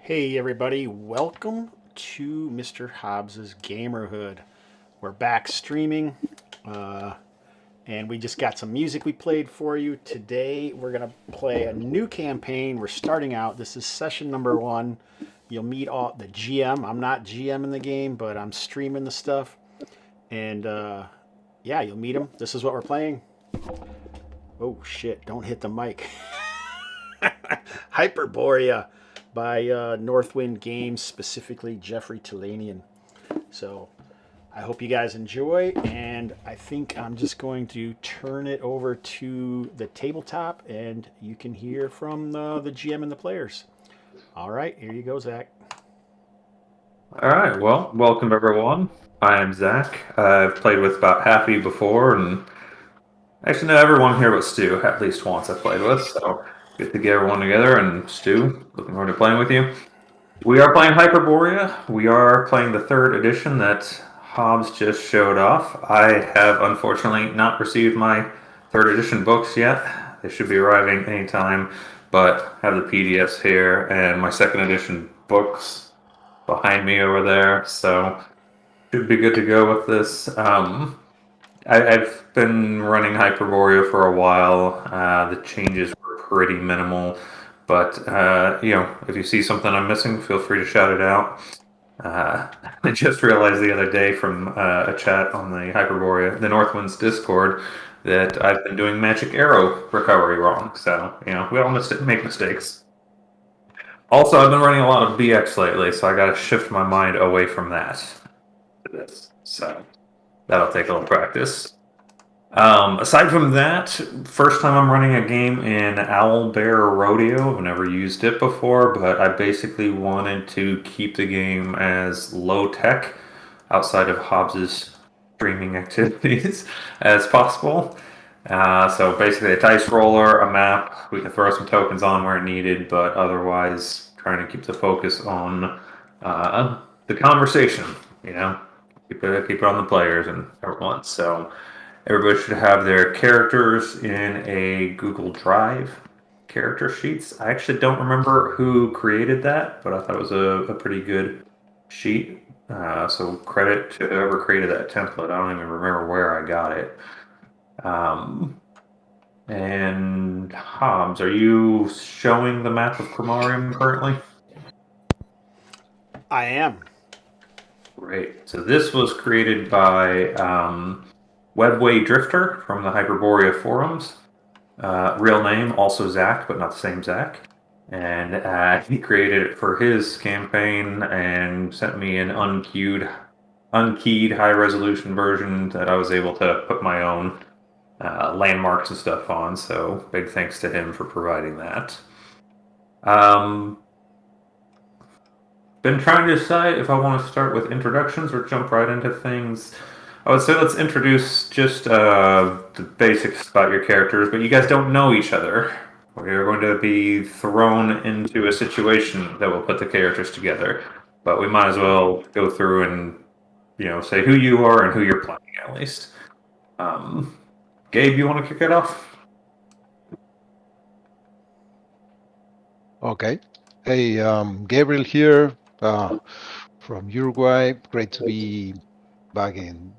Hey everybody, welcome to Mr. Hobbs's Gamerhood. We're back streaming, and we just got some music we played for you. Today we're going to play a new campaign. We're starting out. This is session number 1. You'll meet all the GM. I'm not GM in the game, but I'm streaming the stuff. And yeah, you'll meet him. This is what we're playing. Oh shit, don't hit the mic. Hyperborea by Northwind Games, specifically Jeffrey Talanian. So I hope you guys enjoy, and I think I'm just going to turn it over to the tabletop, and you can hear from the GM and the players. All right, here you go, Zach. All right, well, welcome everyone. I am Zach. I've played with about half of you before, and actually, no, everyone here but Stu, at least once I've played with, so good to get everyone together, and Stu, looking forward to playing with you. We are playing Hyperborea. We are playing the 3rd edition that Hobbs just showed off. I have unfortunately not received my 3rd edition books yet. They should be arriving anytime, but I have the PDFs here and my 2nd edition books behind me over there, so should be good to go with this. I've been running Hyperborea for a while. The changes were pretty minimal, but if you see something I'm missing, feel free to shout it out. I just realized the other day from a chat on the the Northwinds Discord, that I've been doing magic arrow recovery wrong. So we all make mistakes. Also, I've been running a lot of BX lately, so I got to shift my mind away from that to this. So that'll take a little practice. Aside from that, first time I'm running a game in Owl Bear Rodeo. I've never used it before, but I basically wanted to keep the game as low tech, outside of Hobbs's streaming activities, as possible. So basically a dice roller, a map, we can throw some tokens on where needed, but otherwise trying to keep the focus on the conversation, keep it on the players and everyone. So everybody should have their characters in a Google Drive character sheets. I actually don't remember who created that, but I thought it was a pretty good sheet. So credit to whoever created that template. I don't even remember where I got it. And Hobbs, are you showing the map of Khromarium currently? I am. Great. So this was created by Webway Drifter from the Hyperborea forums. Real name, also Zach, but not the same Zach. And he created it for his campaign and sent me an unkeyed high-resolution version that I was able to put my own landmarks and stuff on. So big thanks to him for providing that. Been trying to decide if I want to start with introductions or jump right into things. I would say let's introduce just the basics about your characters, but you guys don't know each other. We are going to be thrown into a situation that will put the characters together, but we might as well go through and say who you are and who you're playing at least. Gabe, you want to kick it off? Okay. Hey, Gabriel here from Uruguay. Great to be back in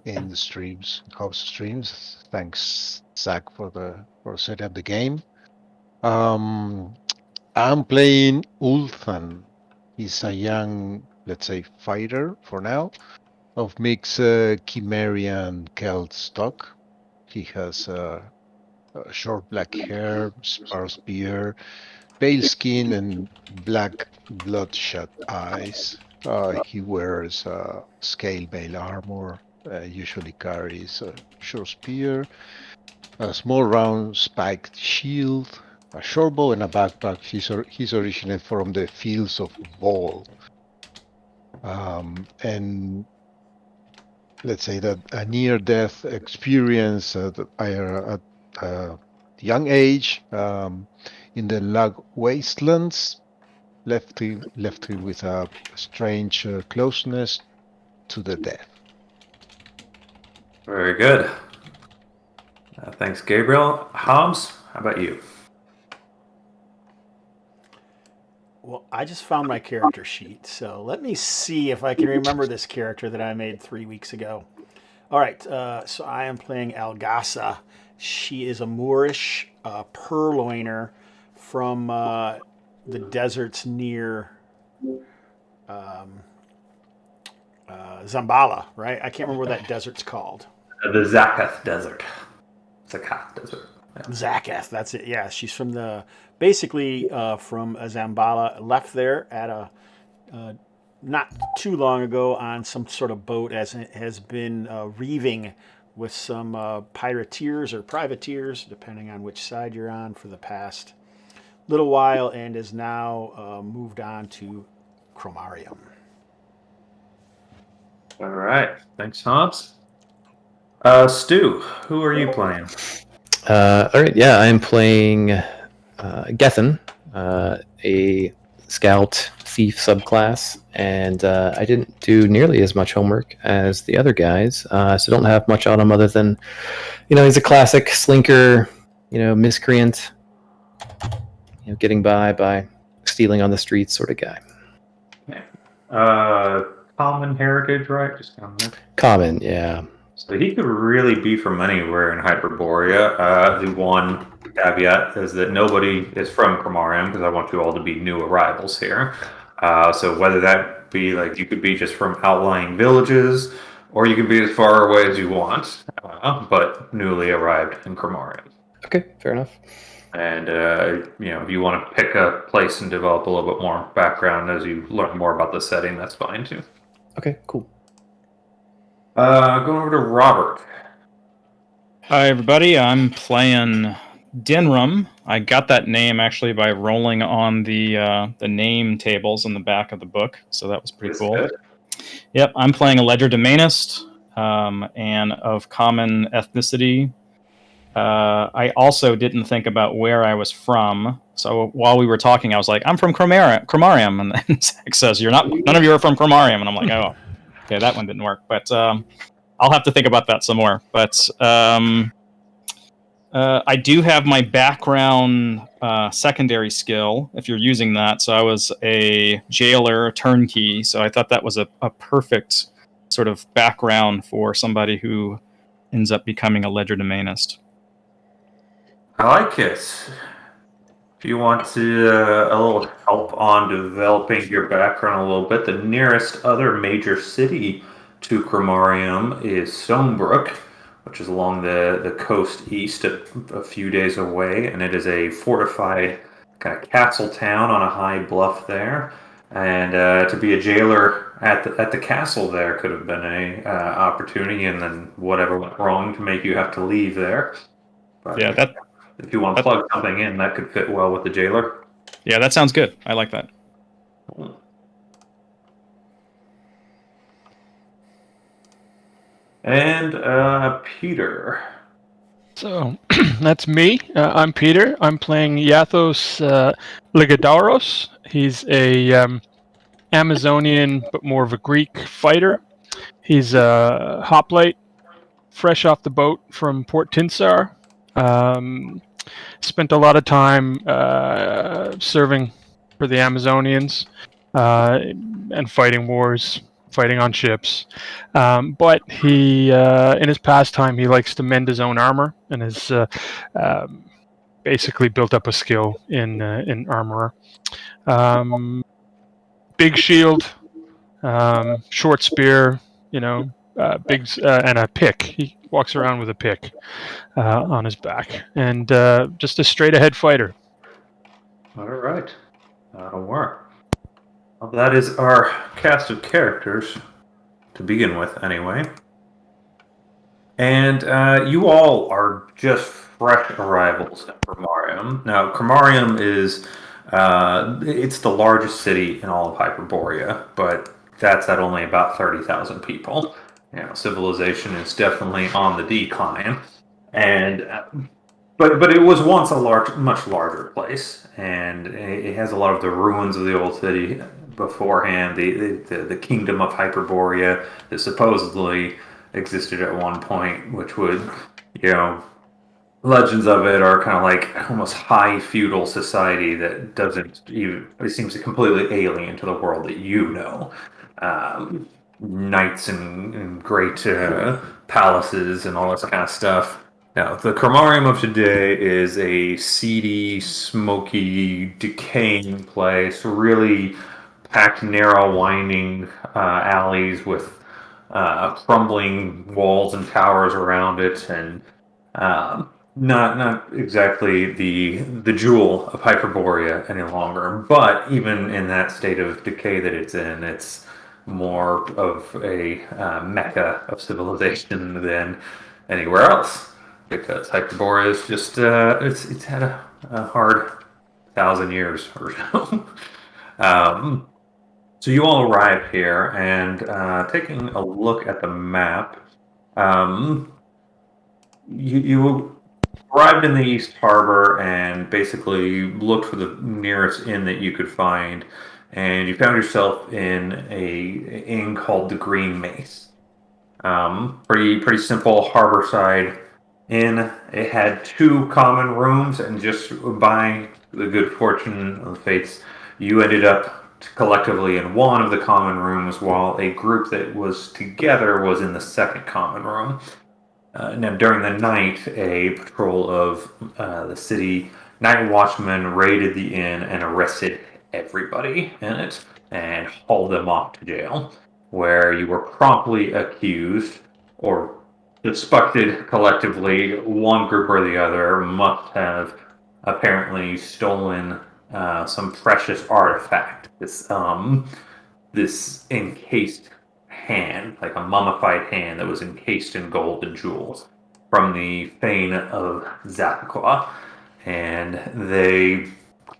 the streams, Hobbs streams. Thanks, Zach, for setting up the game. I'm playing Ulthan, He's a young, let's say, fighter for now, of mixed Khromarium Celt stock. He has short black hair, sparse beard, pale skin, and black bloodshot eyes. He wears scale mail armor, usually carries a short spear, a small round spiked shield, a short bow, and a backpack. He's originated from the fields of Vol. And let's say that a near-death experience at a young age in the Lag Wastelands left him with a strange closeness to the death. Very good. Thanks, Gabriel. Hobbs, how about you? Well, I just found my character sheet, so let me see if I can remember this character that I made 3 weeks ago. All right, so I am playing Algasa. She is a Moorish purloiner from the deserts near Zambala, right? I can't remember what that desert's called. The Zakath Desert. Zakath Desert. Yeah. Zakath, that's it. Yeah, she's from basically from Zambala. Left there at a not too long ago on some sort of boat, as it has been reeving with some pirateers or privateers, depending on which side you're on, for the past little while, and is now moved on to Khromarium. All right. Thanks, Hobbs. Stu, who are you playing? All right, yeah, I'm playing Gethin, a scout thief subclass, and I didn't do nearly as much homework as the other guys, so don't have much on him other than, he's a classic slinker, miscreant, getting by stealing on the streets sort of guy. Yeah. Common heritage, right? Just common, yeah. So he could really be from anywhere in Hyperborea. The one caveat is that nobody is from Khromarium, because I want you all to be new arrivals here. So whether that be like, you could be just from outlying villages, or you could be as far away as you want, but newly arrived in Khromarium. Okay, fair enough. And if you want to pick a place and develop a little bit more background as you learn more about the setting, that's fine too. Okay, cool. Going over to Robert. Hi, everybody. I'm playing Dinram. I got that name actually by rolling on the name tables in the back of the book, so that was pretty cool. Good. Yep, I'm playing a legerdemainist and of common ethnicity. I also didn't think about where I was from, so while we were talking, I was like, "I'm from Khromarium," and then Zach says, none of you are from Khromarium," and I'm like, "Oh, okay, that one didn't work." But I'll have to think about that some more. But I do have my background secondary skill, if you're using that. So I was a jailer turnkey, so I thought that was a perfect sort of background for somebody who ends up becoming a legerdemainist. I like it. If you want to a little help on developing your background a little bit, the nearest other major city to Khromarium is Stonebrook, which is along the coast east, a few days away, and it is a fortified kind of castle town on a high bluff there. And to be a jailer at the castle there could have been a opportunity, and then whatever went wrong to make you have to leave there. But yeah, if you want to plug something in, that could fit well with the jailer. Yeah, that sounds good. I like that. And Peter. So that's me. I'm Peter. I'm playing Yathos Ligodaros. He's a Amazonian, but more of a Greek fighter. He's a hoplite, fresh off the boat from Port Tinsar. Spent a lot of time serving for the Amazonians and fighting wars, fighting on ships. But he, in his pastime, he likes to mend his own armor and has basically built up a skill in armor. big shield, short spear, and a pick. He walks around with a pick on his back, and just a straight-ahead fighter. All right. That'll work. Well, that is our cast of characters to begin with, anyway. And you all are just fresh arrivals at Khromarium. Now, Khromarium is it's the largest city in all of Hyperborea, but that's at only about 30,000 people. Civilization is definitely on the decline, and but it was once a much larger place, and it has a lot of the ruins of the old city beforehand. The kingdom of Hyperborea that supposedly existed at one point, which would, legends of it are kind of like almost high feudal society that doesn't even, it seems completely alien to the world that you know. Knights and great palaces and all this kind of stuff. Now, the Khromarium of today is a seedy, smoky, decaying place, really packed, narrow, winding alleys with crumbling walls and towers around it, and not exactly the jewel of Hyperborea any longer. But even in that state of decay that it's in, it's more of a mecca of civilization than anywhere else, because Hyperborea is just it's had a hard 1,000 years or so. So you all arrive here, and taking a look at the map, you arrived in the East Harbor and basically looked for the nearest inn that you could find, and you found yourself in an inn called the Green Mace. Pretty simple harborside inn. It had 2 common rooms, and just by the good fortune of the fates, you ended up collectively in one of the common rooms, while a group that was together was in the second common room. Now, during the night, a patrol of the city night watchmen raided the inn and arrested everybody in it and hauled them off to jail, where you were promptly accused or suspected collectively. One group or the other must have apparently stolen some precious artifact. This encased hand, like a mummified hand that was encased in gold and jewels, from the fane of Zapqua. And they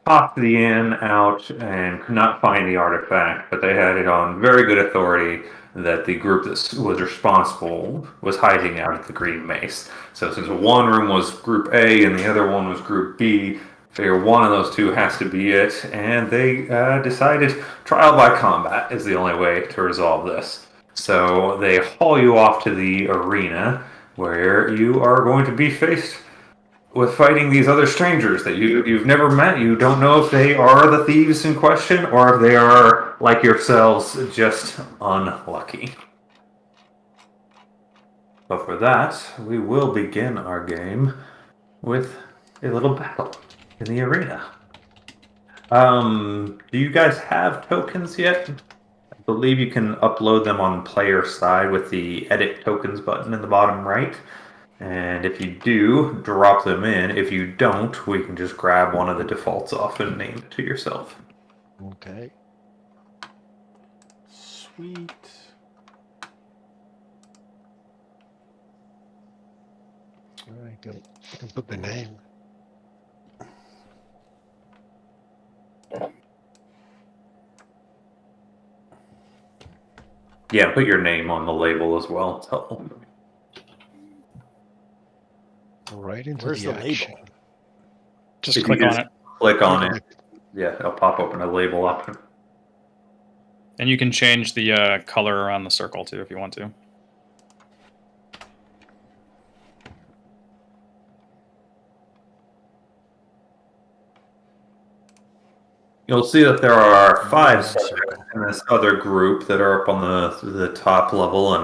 popped the inn out and could not find the artifact, but they had it on very good authority that the group that was responsible was hiding out at the Green Mace. So since one room was Group A and the other one was Group B, figure one of those two has to be it, and they decided trial by combat is the only way to resolve this. So they haul you off to the arena, where you are going to be faced with fighting these other strangers that you've never met. You don't know if they are the thieves in question, or if they are, like yourselves, just unlucky. But for that, we will begin our game with a little battle in the arena. Do you guys have tokens yet? I believe you can upload them on player side with the edit tokens button in the bottom right. And if you do, drop them in. If you don't, we can just grab one of the defaults off and name it to yourself. Okay. Sweet. All right, good. I can put the name. Yeah, put your name on the label as well. It's helpful. Right into Where's the action. label? Just If click you on it. Click on it. Yeah, it'll pop open a label option. And you can change the color around the circle too if you want to. You'll see that there are 5 subjects in this other group that are up on the top level and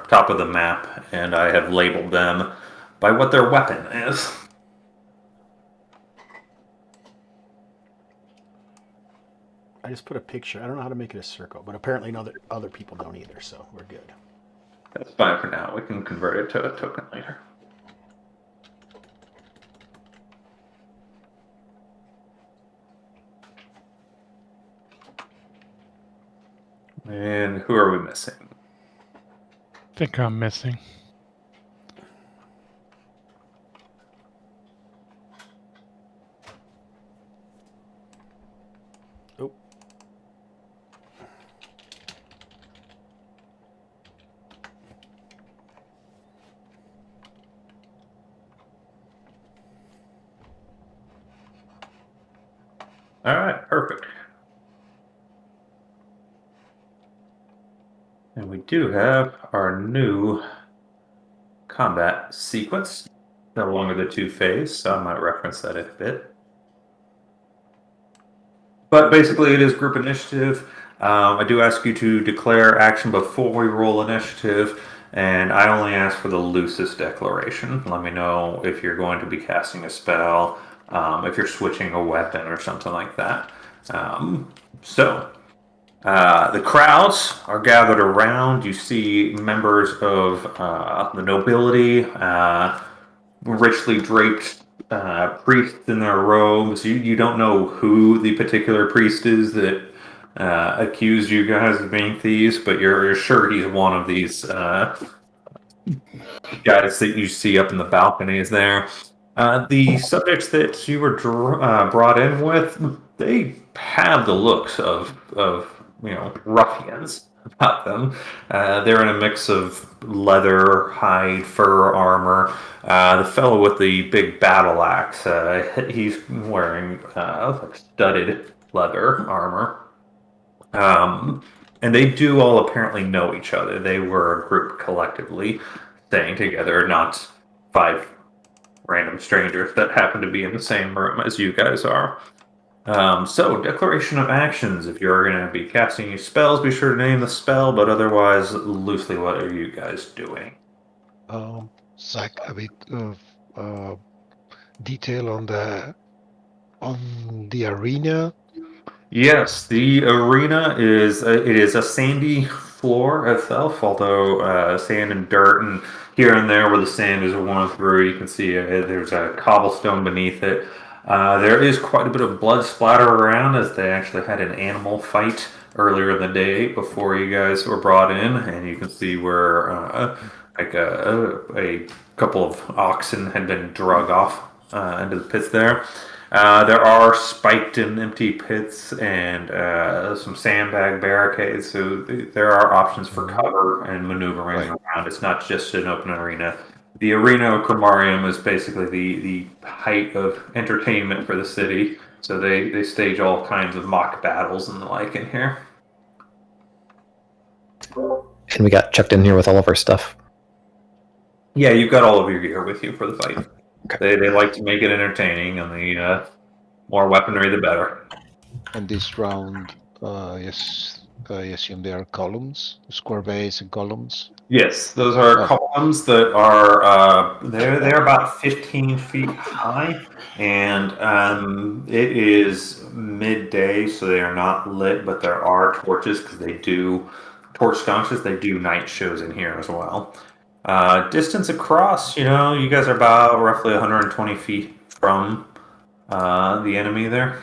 top of the map, and I have labeled them by what their weapon is. I just put a picture. I don't know how to make it a circle, but apparently other people don't either, so we're good. That's fine for now. We can convert it to a token later. And who are we missing? I think I'm missing. Oh. All right, perfect. And we do have our new combat sequence, no longer the 2-phase, so I might reference that a bit. But basically, it is group initiative. I do ask you to declare action before we roll initiative, and I only ask for the loosest declaration. Let me know if you're going to be casting a spell, if you're switching a weapon or something like that. The crowds are gathered around. You see members of the nobility, richly draped priests in their robes. You don't know who the particular priest is that accused you guys of being thieves, but you're sure he's one of these guys that you see up in the balconies there. The subjects that you were brought in with, they have the looks of ruffians about them. They're in a mix of leather, hide, fur, armor. The fellow with the big battle axe, he's wearing studded leather armor. And they do all apparently know each other. They were a group collectively staying together, not 5 random strangers that happen to be in the same room as you guys are. So, declaration of actions. If you're going to be casting your spells, be sure to name the spell, but otherwise, loosely, what are you guys doing? Zach, a bit of detail on the arena. Yes, the arena is a sandy floor itself, although sand and dirt and here and there where the sand is worn through, you can see there's a cobblestone beneath it. There is quite a bit of blood splatter around as they actually had an animal fight earlier in the day before you guys were brought in, and you can see where a couple of oxen had been drug off into the pits there. There are spiked and empty pits and some sandbag barricades, so there are options for cover and maneuvering around. It's not just an open arena. The arena of Khromarium is basically the height of entertainment for the city, so they stage all kinds of mock battles and the like in here. And we got checked in here with all of our stuff. Yeah, you've got all of your gear with you for the fight. Okay. They like to make it entertaining, and the more weaponry, the better. And this round, yes, I assume they are columns, square base and columns. Yes, those are columns that are they're about 15 feet high, and it is midday, so they are not lit, but there are torches because they do torch sconces. They do night shows in here as well. Distance across, you guys are about roughly 120 feet from the enemy there.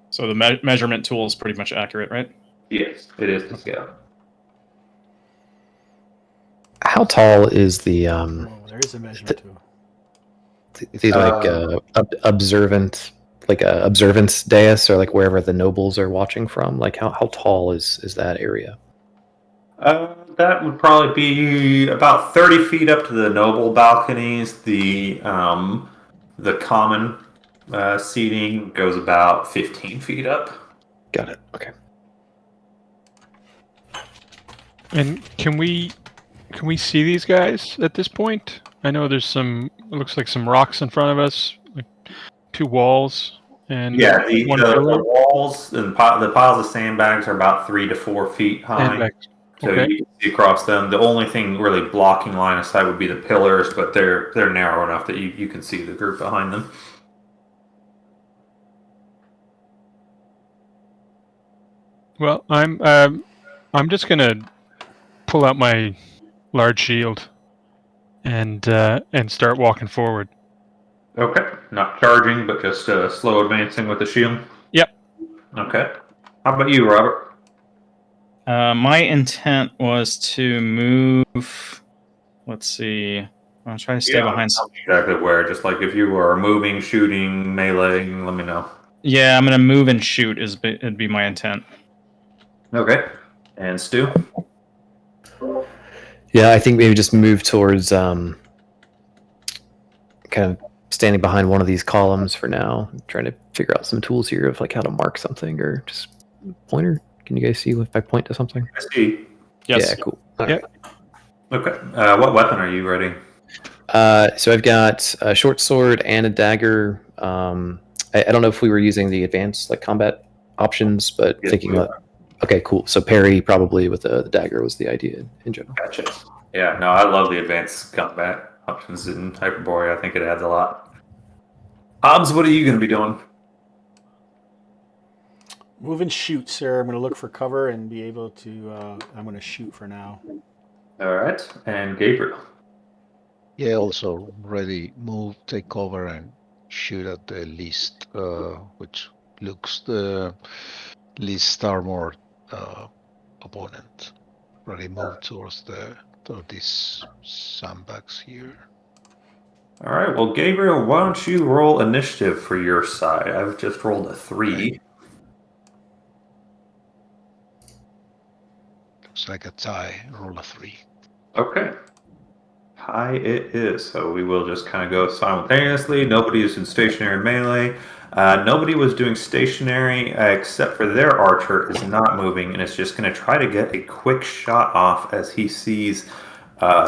So the measurement tool is pretty much accurate, right? Yes, it is to scale. How tall is the there is a measurement tool. Observant, like a observance dais, or like wherever the nobles are watching from? Like how tall is that area? That would probably be about 30 feet up to the noble balconies. The common seating goes about 15 feet up. Got it. Okay. And can we see these guys at this point? I know there's it looks like some rocks in front of us, like 2 walls, and yeah, the walls and the piles of sandbags are about 3 to 4 feet high. Sandbags. So Okay. you can see across them. The only thing really blocking line of sight would be the pillars, but they're narrow enough that you can see the group behind them. Well, I'm just gonna pull out my large shield and start walking forward. Okay, not charging, but just slow advancing with the shield. Yep. Okay. How about you, Robert? My intent was to move. Let's see. I'm trying to stay behind. Exactly where. Just like if you are moving, shooting, melee, let me know. Yeah, I'm gonna move and shoot. It'd be my intent. Okay. And Stu? Yeah, I think maybe just move towards kind of standing behind one of these columns for now. I'm trying to figure out some tools here of like how to mark something or just pointer. Can you guys see if I point to something? I see. Yes. Yeah, cool. All Yep. right. Okay. What weapon are you ready? So I've got a short sword and a dagger. I don't know if we were using the advanced like combat options, but Yes, thinking we about okay, cool. So parry probably with the dagger was the idea in general. Gotcha. Yeah, no, I love the advanced combat options in Hyperborea. I think it adds a lot. Hobbs, what are you going to be doing? Move and shoot, sir. I'm going to look for cover and be able to. I'm going to shoot for now. All right. And Gabriel. Yeah, also ready, move, take cover, and shoot at the least, which looks the least armored opponent. Ready, move towards these sandbags here. All right. Well, Gabriel, why don't you roll initiative for your side? I've just rolled a 3. Looks like a tie. Roll a 3. Okay. High it is. So we will just kind of go simultaneously. Nobody is in stationary melee. Nobody was doing stationary except for their archer is not moving, and it's just going to try to get a quick shot off as he sees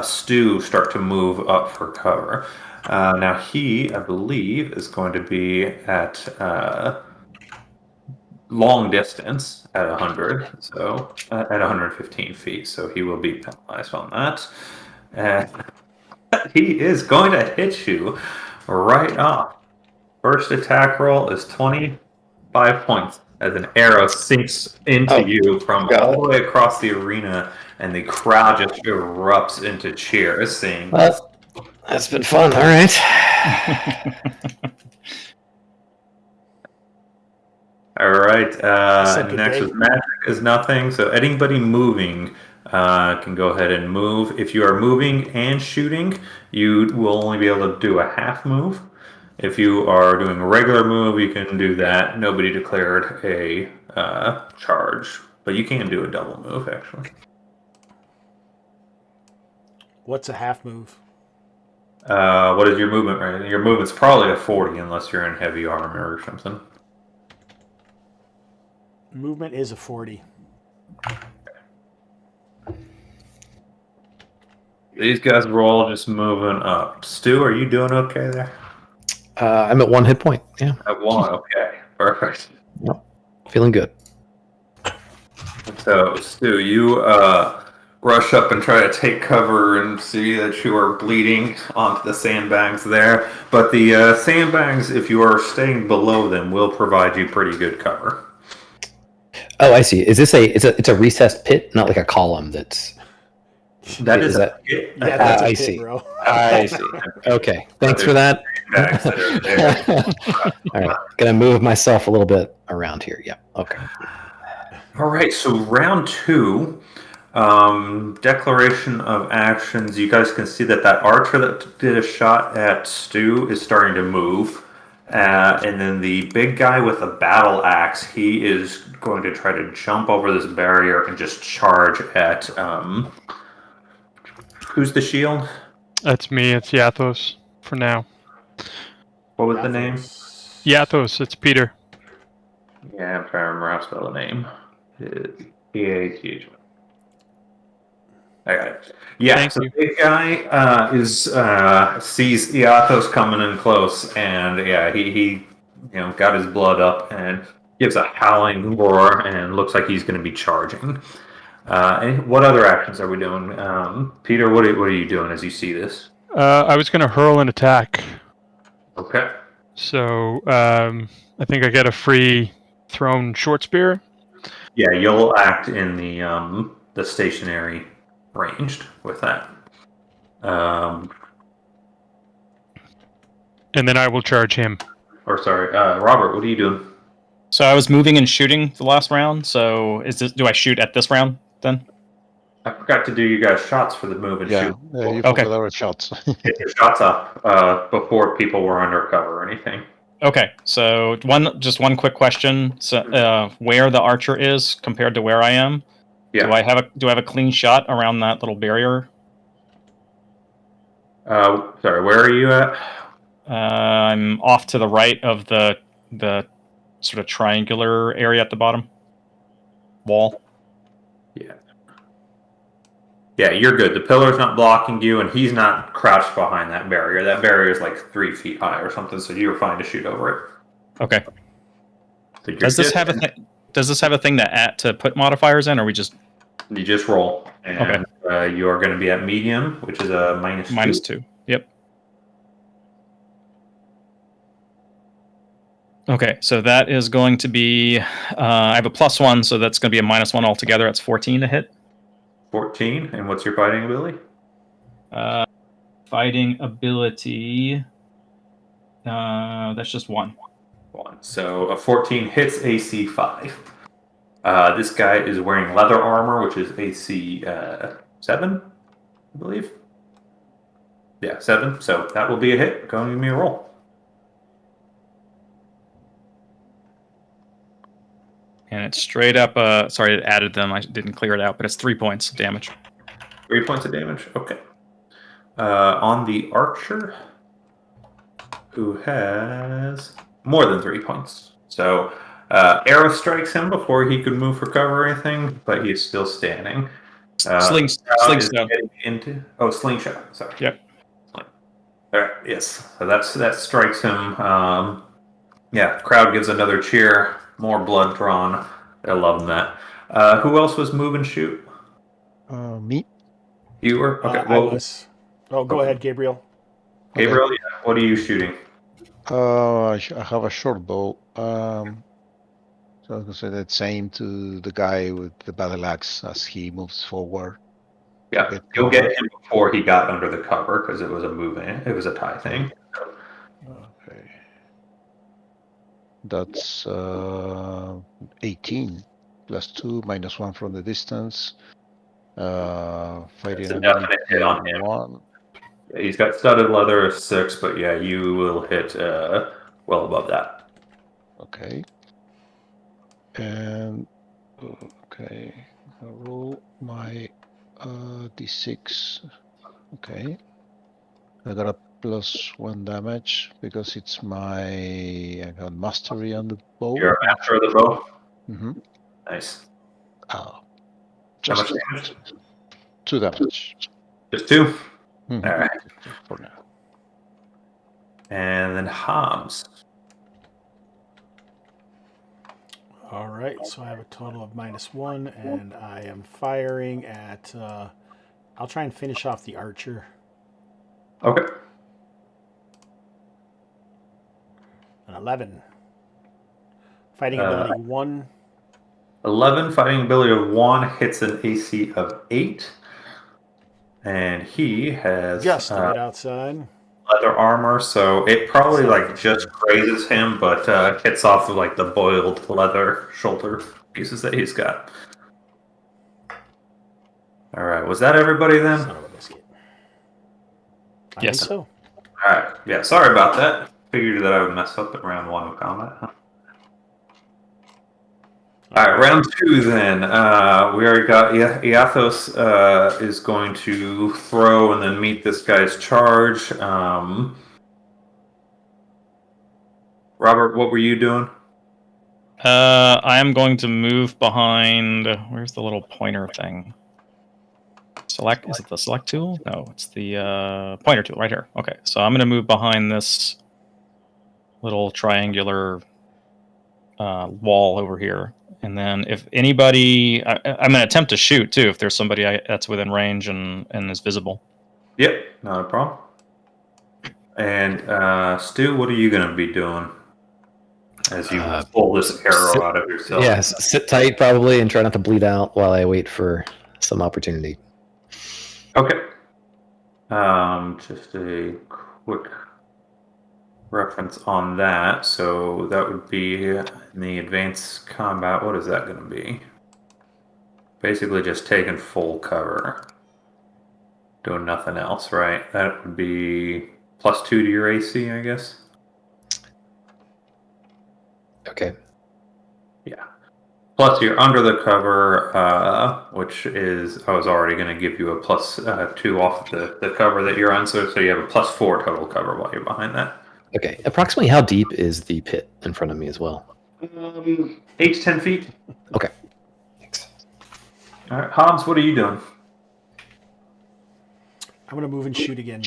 Stu start to move up for cover. Now he, I believe, is going to be at long distance at 100, so at 115 feet. So he will be penalized on that. He is going to hit you right off. First attack roll is 25 points as an arrow sinks into you from all the way across the arena, and the crowd just erupts into cheers, seeing Well, that's been fun. All right. All right. Second Next day. is magic is nothing. So anybody moving can go ahead and move. If you are moving and shooting, you will only be able to do a half move. If you are doing a regular move, you can do that. Nobody declared a charge, but you can do a double move actually. What's a half move? What is your movement right? Your movement's probably a 40 unless you're in heavy armor or something. Movement is a 40. These guys were all just moving up. Stu, are you doing okay there? I'm at 1 hit point. Yeah, At 1, okay. Perfect. feeling good. So, Stu, you rush up and try to take cover and see that you are bleeding onto the sandbags there. But the sandbags, if you are staying below them, will provide you pretty good cover. Oh, I see. Is this it's a recessed pit, not like a column that's... That Is is that- it. Yeah, that's a I pit, see. bro. I see. Okay, thanks for that. Sandbags that are there. All right, gonna move myself a little bit around here. Yeah. Okay. All right, so round 2, declaration of actions. You guys can see that archer that did a shot at Stu is starting to move. And then the big guy with a battle axe, he is going to try to jump over this barrier and just charge at... who's the shield? That's me. It's Yathos for now. What was the name? Yathos. It's Peter. Yeah, I'm trying to remember how to spell the name. P-A-T-H. I got it. Yeah, Thank so you. the big guy sees Iathos coming in close, and yeah, he got his blood up and gives a howling roar, and looks like he's going to be charging. And what other actions are we doing? Peter, what are you doing as you see this? I was going to hurl an attack. Okay. So I think I get a free thrown short spear. Yeah, you'll act in the stationary ranged with that. And then I will charge him. Or sorry, Robert, what are you doing? So I was moving and shooting the last round. So do I shoot at this round then? I forgot to do you guys shots for the move and Yeah, shoot. you Okay. forgot our shots. Get your shots up before people were under cover or anything. Okay, so one quick question. So, where the archer is compared to where I am? Yeah. Do I have a clean shot around that little barrier? Sorry, where are you at? I'm off to the right of the sort of triangular area at the bottom wall. Yeah. Yeah, you're good. The pillar's not blocking you, and he's not crouched behind that barrier. That barrier is like 3 feet high or something, so you're fine to shoot over it. Okay. So Does this have a thing to put modifiers in, or we just You just roll, and you are going to be at medium, which is a -2. -2? Yep. Okay, so that is going to be. I have a +1, so that's going to be a -1 altogether. That's 14 to hit. 14, and what's your fighting ability? Fighting ability. That's just 1. 1. So a 14 hits AC 5. This guy is wearing leather armor, which is AC 7, I believe. Yeah, 7. So that will be a hit. Go and give me a roll. And it's straight up. Sorry, it added them. I didn't clear it out, but it's 3 points of damage. 3 points of damage. Okay. On the archer, who has more than 3 points. So arrow strikes him before he could move for cover or anything, but he's still standing. Slingshot. Slingshot. Sorry. Yep. All right. Yes. So that strikes him. Crowd gives another cheer. More blood drawn. They're loving that. Who else was move and shoot? Me. You were? Okay. I was. Oh, go ahead, Gabriel. Gabriel, yeah. What are you shooting? I have a short bow. So I was gonna say that same to the guy with the battle axe as he moves forward. Yeah, you'll get him before he got under the cover because it was a move-in. It was a tie thing. Okay. That's 18 +2 -1 from the distance. Fighting That's a definite hit on him. 1. Yeah, he's got studded leather of 6, but yeah, you will hit well above that. Okay. And okay, I'll roll my d6. Okay. I got a +1 damage because it's I got mastery on the bow. You're a master of the bow? Mm-hmm. Nice. Oh, How much just damage? 2 damage. Just 2? Mhm. All right. For now. And then Hobbs. All right, so I have a total of -1, and I am firing at. I'll try and finish off the archer. Okay. An 11. Fighting ability 1. 11, fighting ability of 1, hits an AC of 8. And he has Just a bit outside. leather armor, so it probably just grazes him, but hits off of the boiled leather shoulder pieces that he's got. All right, was that everybody then? Son of a biscuit. I Yes. think so. All right, yeah, sorry about that. Figured that I would mess up at round 1 of combat. Huh? All right, round 2 then. We already got Iathos is going to throw and then meet this guy's charge. Robert, what were you doing? I am going to move behind. Where's the little pointer thing? Select. Is it the select tool? No, it's the pointer tool right here. Okay, so I'm going to move behind this little triangular wall over here, and then if anybody, I'm going to attempt to shoot too if there's somebody that's within range and is visible. Yep, not a problem. And Stu, what are you going to be doing? as you pull this arrow out of yourself. Yes, sit tight probably and try not to bleed out while I wait for some opportunity. Okay. Just a quick reference on that. So that would be in the advanced combat. What is that going to be? Basically just taking full cover. Doing nothing else, right? That would be +2 to your AC, I guess. Okay. Yeah. Plus you're under the cover, which is, I was already going to give you a +2 off the cover that you're on, so you have a +4 total cover while you're behind that. Okay. Approximately how deep is the pit in front of me as well? 8 to 10 feet. Okay. Thanks. All right, Hobbs, what are you doing? I'm going to move and shoot again.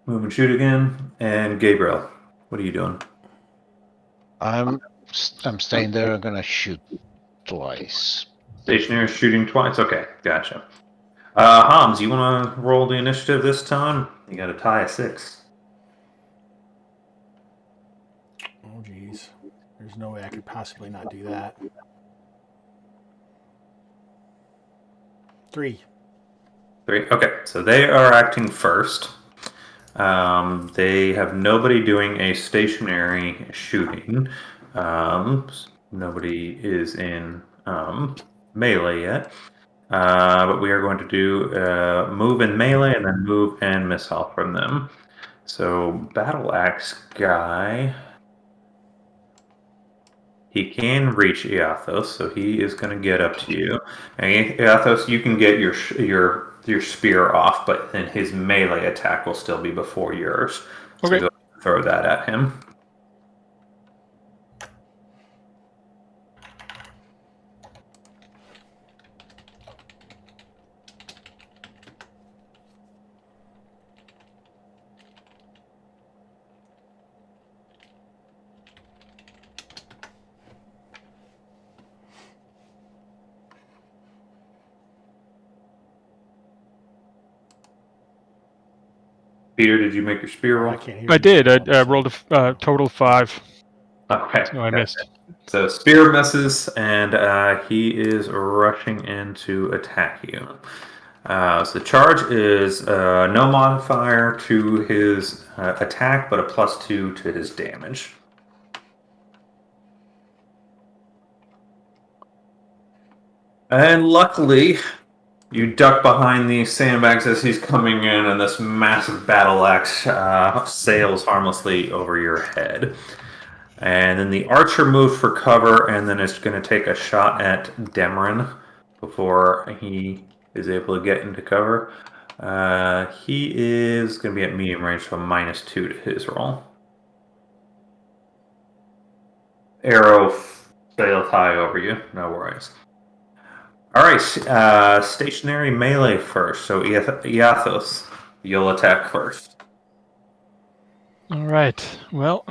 Move and shoot again. And Gabriel, what are you doing? I'm staying there. I'm gonna shoot twice. Stationary shooting twice. Okay, gotcha. Hobbs, you want to roll the initiative this time? You got to tie a 6. Oh, geez. There's no way I could possibly not do that. 3. 3. Okay, so they are acting first. They have nobody doing a stationary shooting. Nobody is in melee yet. But we are going to do move and melee and then move and missile from them. So battle axe guy, he can reach Iathos, so he is going to get up to you. And Iathos, you can get your spear off, but then his melee attack will still be before yours. Okay. So go throw that at him. Peter, did you make your spear roll? I can't hear I you. did. I rolled a total 5. Okay. No, I missed. So spear misses, and he is rushing in to attack you. So the charge is no modifier to his attack, but a +2 to his damage. And luckily, you duck behind these sandbags as he's coming in, and this massive battle axe sails harmlessly over your head. And then the archer moved for cover, and then it's going to take a shot at Demrin before he is able to get into cover. He is going to be at medium range, so -2 to his roll. Arrow sails high over you, no worries. All right, stationary melee first. So Iathos, you'll attack first. All right. Well,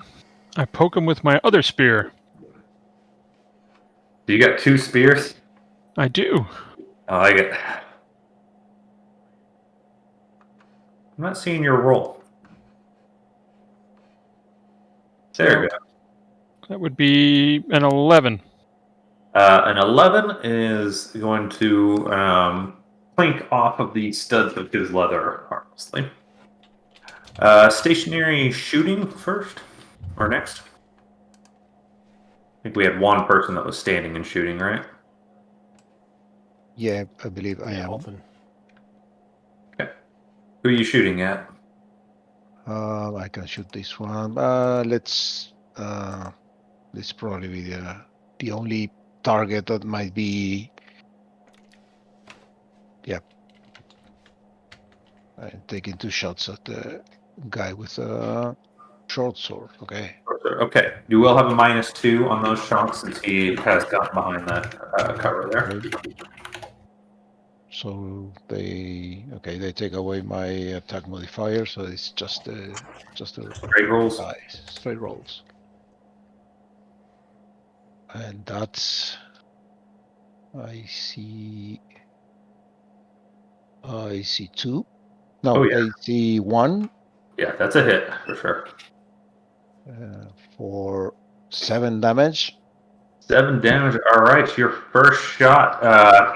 I poke him with my other spear. You got 2 spears? I do. I like it. I'm not seeing your roll. There you go. That would be an 11. An 11 is going to clink off of the studs of his leather harmlessly. Stationary shooting first, or next? I think we had one person that was standing and shooting, right? Yeah, I believe I am. Alton. Okay. Who are you shooting at? I can shoot this one. Let's probably be the only target that might be. Yeah. I'm taking 2 shots at the guy with a short sword. Okay. Okay. You will have a -2 on those shots since he has gotten behind that cover there. Okay. So they take away my attack modifier, so it's just Straight rolls. straight rolls. And that's I see 2. No, Oh, yeah. I see 1 Yeah, that's a hit for sure. for 7 damage. 7 damage. All right, your first shot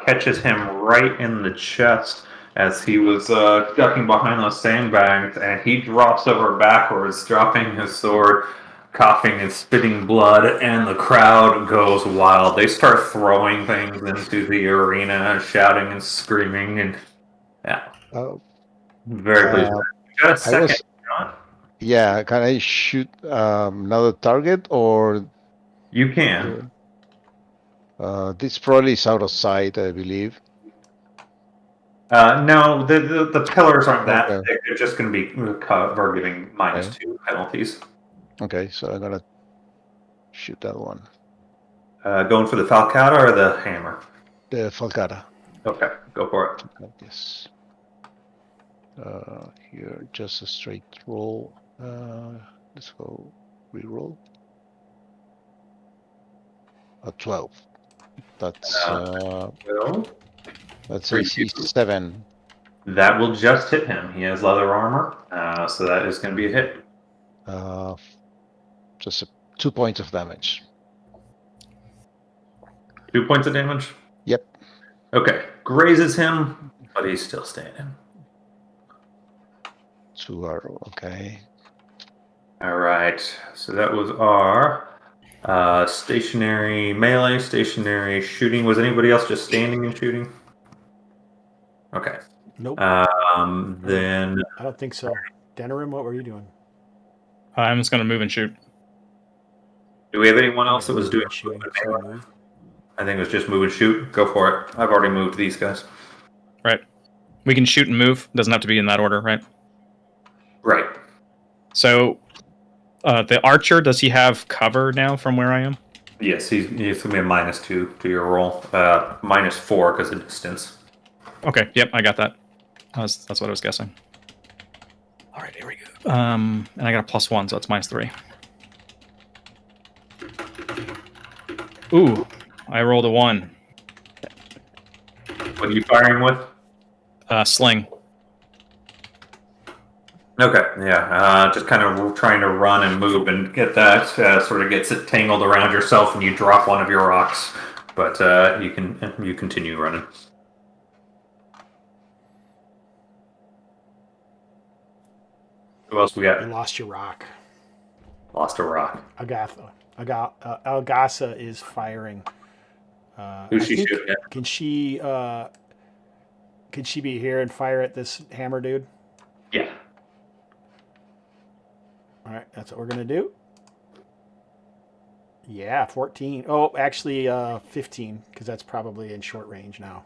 catches him right in the chest as he was ducking behind those sandbags, and he drops over backwards, dropping his sword, coughing and spitting blood, and the crowd goes wild. They start throwing things into the arena, shouting and screaming, and yeah, Oh, very pleased. You got a I second was. shot. Yeah, can I shoot another target or? You can. This probably is out of sight, I believe. No, the pillars aren't that Okay. thick. They're just going to be we're giving -2 penalties. Okay, so I'm gonna shoot that one. Going for the falcata or the hammer? The Falcata. Okay, go for it. Like this. Here, just a straight roll. Let's go re-roll. A 12. That's Well, that's for AC you. 7. That will just hit him. He has leather armor, so that is going to be a hit. Just 2 points of damage. 2 points of damage? Yep. Okay, grazes him, but he's still standing. 2 arrow. Okay. All right, so that was our stationary melee, stationary shooting. Was anybody else just standing and shooting? Okay. Nope. Then I don't think so. Denerim, what were you doing? I'm just going to move and shoot. do we have anyone else that was doing shooting? melee? So move. I think it was just move and shoot. Go for it. I've already moved these guys. Right. We can shoot and move. Doesn't have to be in that order, right? Right. So the archer, does he have cover now from where I am? Yes, he's going to be a -2 to your roll. -4 because of distance. Okay, yep, I got that. That's what I was guessing. All right, here we go. And I got a +1, so it's -3. Ooh, I rolled a 1. What are you firing with? Sling. Okay, yeah. Just kind of trying to run and move and get that. Sort of gets it tangled around yourself, and you drop one of your rocks. But you continue running. Who else we You got? lost your rock. Lost a rock. Algasa is firing. Who's I she think- shooting at? Can she be here and fire at this hammer dude? Yeah. All right, that's what we're gonna do. Yeah, 14. Oh, actually, 15, because that's probably in short range now.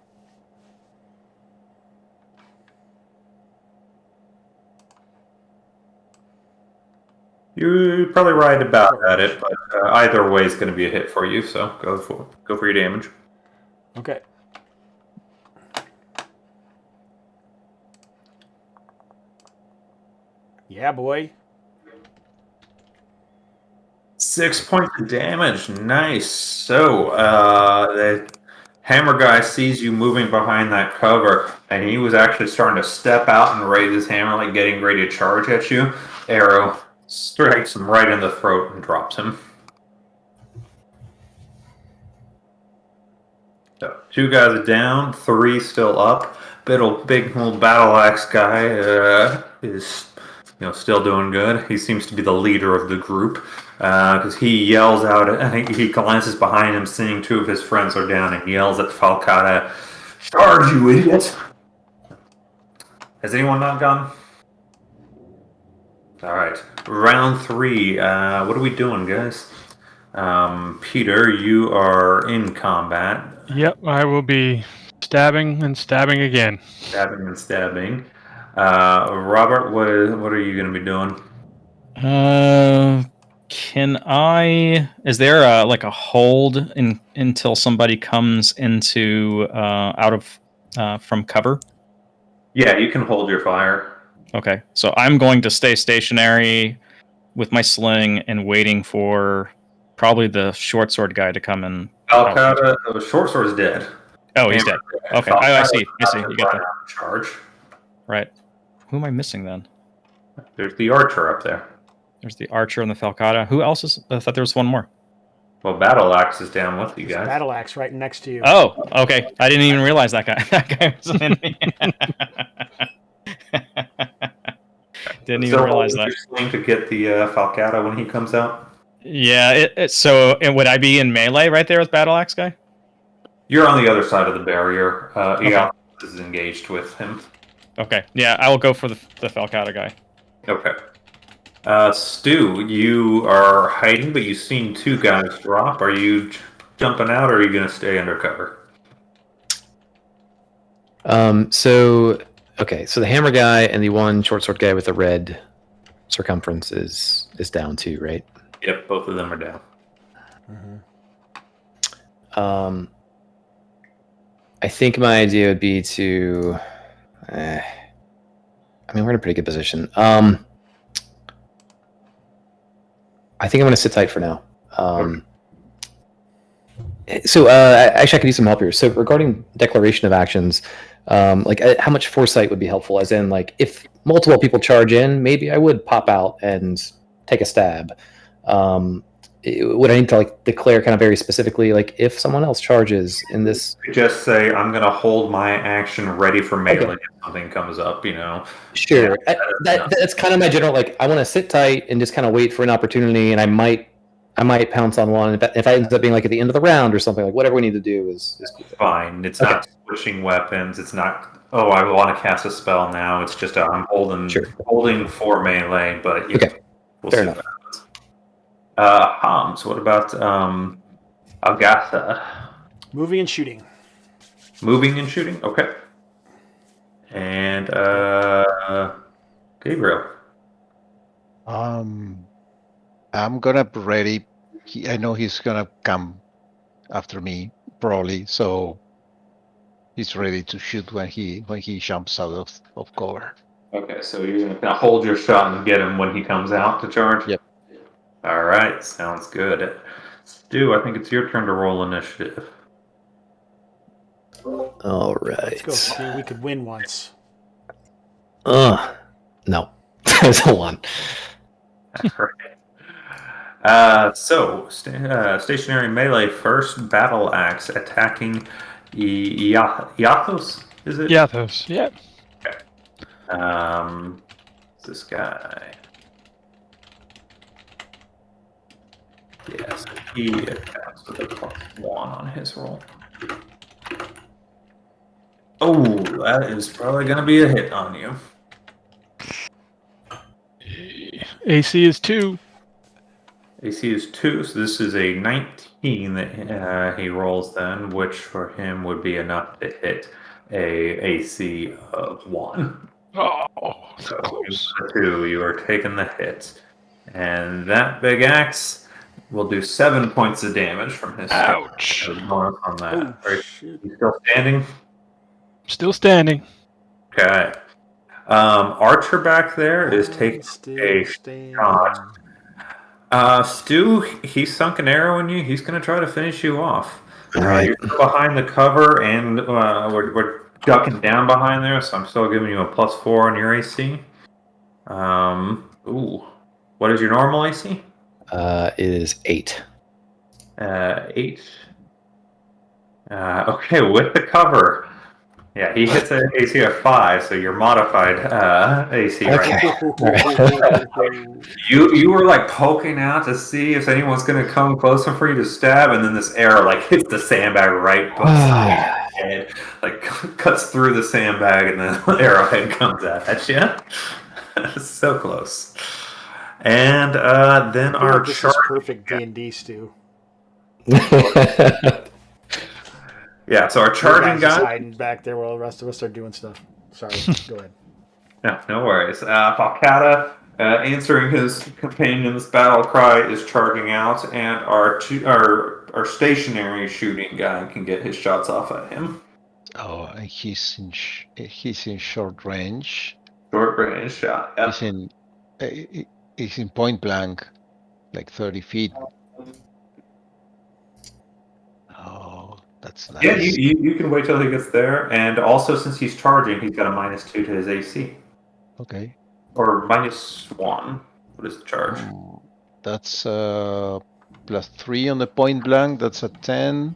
You're probably right about at it, but either way is going to be a hit for you. So go for your damage. Okay. Yeah, boy. 6 points of damage. Nice. So the hammer guy sees you moving behind that cover, and he was actually starting to step out and raise his hammer, like getting ready to charge at you. Arrow strikes him right in the throat and drops him. So 2 guys are down, 3 still up. Big old battle axe guy is still doing good. He seems to be the leader of the group because he yells out. He glances behind him, seeing 2 of his friends are down, and yells at Falcata, "Charge, you idiot!" Has anyone not gone? All right, round 3. What are we doing, guys? Peter, you are in combat. Yep, I will be stabbing and stabbing again. Stabbing and stabbing. Robert, what are you going to be doing? Can I? Is there a hold until somebody comes into out of from cover? Yeah, you can hold your fire. Okay, so I'm going to stay stationary with my sling and waiting for probably the short sword guy to come in. Falcata, the short sword is dead. Oh, he's dead. Okay, I see. You got that. Charge. Right. Who am I missing then? There's the archer up there. There's the archer and the falcata. Who else is? I thought there was one more. Well, Battle Axe is down with you There's a guys. battle axe right next to you. Oh, okay. I didn't even realize that guy. That guy was in me. Didn't even Still realize holding that. your sling to get the Falcata when he comes out? Yeah. So would I be in melee right there with Battle Axe guy? You're on the other side of the barrier. Eos is engaged with him. Okay. Yeah, I will go for the Falcata guy. Okay. Stu, you are hiding, but you've seen two guys drop. Are you jumping out, or are you going to stay undercover? So the hammer guy and the one short sword guy with the red circumference is down too, right? Yep, both of them are down. I think my idea would be to. I mean, we're in a pretty good position. I think I'm going to sit tight for now. So actually, I could use some help here. So regarding declaration of actions, how much foresight would be helpful? As in, like, if multiple people charge in, maybe I would pop out and take a stab. Would I need to declare kind of very specifically, like, if someone else charges in this? Just say, I'm going to hold my action ready for melee Okay. if something comes up, Sure. Yeah, That's kind of my general, I want to sit tight and just kind of wait for an opportunity, and I might pounce on one. If I end up being at the end of the round or something, whatever we need to do is cool. Fine. It's not switching weapons. It's not, I want to cast a spell now. It's just, I'm holding for melee, but Okay. We'll Fair see enough. what happens. Hobbs, what about Agatha? Moving and shooting. Moving and shooting? Okay. And Gabriel. I'm gonna be ready. I know he's gonna come after me probably, so he's ready to shoot when he jumps out of cover. Okay, so you're gonna hold your shot and get him when he comes out to charge? Yep. All right, sounds good. Stu, I think it's your turn to roll initiative. All right. Let's go, Stu. We could win once. No. There's a one. All right. Stationary melee first, battle axe attacking Yathos, is it? Yathos, yeah. This guy. Yes, he attacks with a +1 on his roll. Oh, that is probably going to be a hit on you. AC is 2. AC is 2, so this is a 19 that he rolls then, which for him would be enough to hit a AC of 1. Oh, So close. 2, you are taking the hit. And that big axe will do 7 points of damage from his Ouch. north on that. Oh, Are shoot. you still standing? Still standing. Okay. Archer back there is taking a shot. Stu, he's sunk an arrow in you. He's going to try to finish you off. All right. You're still behind the cover, and we're ducking down behind there, so I'm still giving you a +4 on your AC. What is your normal AC? It is 8. 8. Okay, with the cover. Yeah, he hits an AC of 5, so you're modified AC right now. You were poking out to see if anyone's going to come closer for you to stab, and then this arrow hits the sandbag right beside your head, cuts through the sandbag, and then the arrowhead comes at you. So close. And then our This is charge. perfect D&D, Stu. Yeah, so our charging Just guy. hiding back there while the rest of us are doing stuff. Sorry, go ahead. No worries. Falcata, answering his companion's battle cry, is charging out, and our stationary shooting guy can get his shots off at him. Oh, and he's in short range. Short range shot. Yep. He's in point blank, 30 feet. Oh, that's nice. Yeah, you can wait till he gets there, and also since he's charging, he's got a -2 to his AC. Okay. Or -1. What is the charge? That's +3 on the point blank. That's a 10.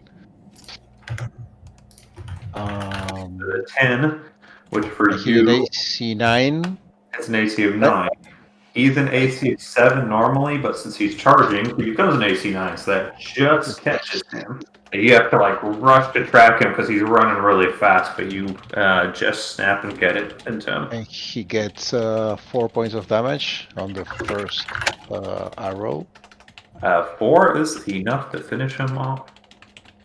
The 10, which for I hit an you, AC 9. it's an AC of 9. He's an AC of 7 normally, but since he's charging, he becomes an AC 9, so that just catches him. You have to like rush to track him because he's running really fast, but you just snap and get it into him. And he gets 4 points of damage on the first arrow. 4 is enough to finish him off.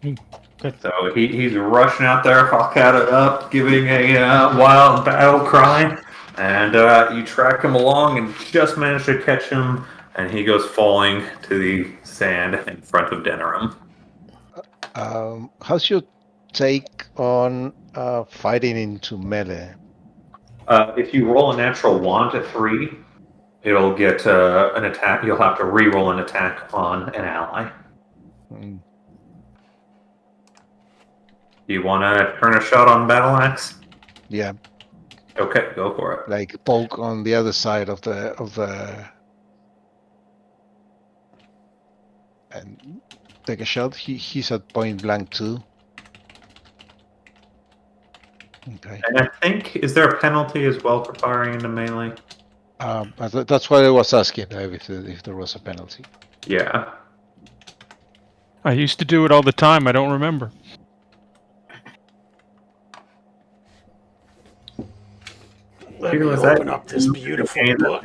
Good. So he's rushing out there, Falcata up, giving a wild battle cry, and you track him along and just manage to catch him, and he goes falling to the sand in front of Denerim. How's your take on fighting into melee? If you roll a natural 1 to 3, it'll get an attack. You'll have to re-roll an attack on an ally. Mm. You want to turn a shot on Battle Axe? Yeah, Okay, go for it. like poke on the other side of the and take a shot. He's at point blank too. Okay. And I think, is there a penalty as well for firing into melee? That's why I was asking if there was a penalty. Yeah. I used to do it all the time. I don't remember. Let me Was that- open up this beautiful book.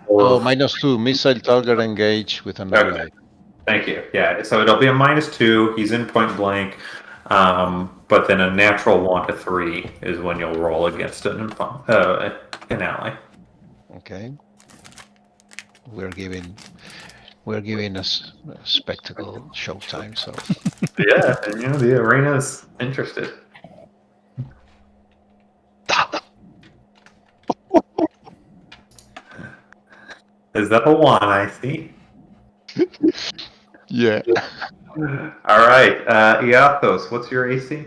Oh, -2 missile target engage with an Okay. ally. Thank you. Yeah, so it'll be a -2. He's in point blank. But then a natural 1 to 3 is when you'll roll against an ally. Okay. We're giving us a spectacle showtime. So Yeah, and you know the arena's interested. Is that a 1? I see. yeah. All right, Iathos, what's your AC?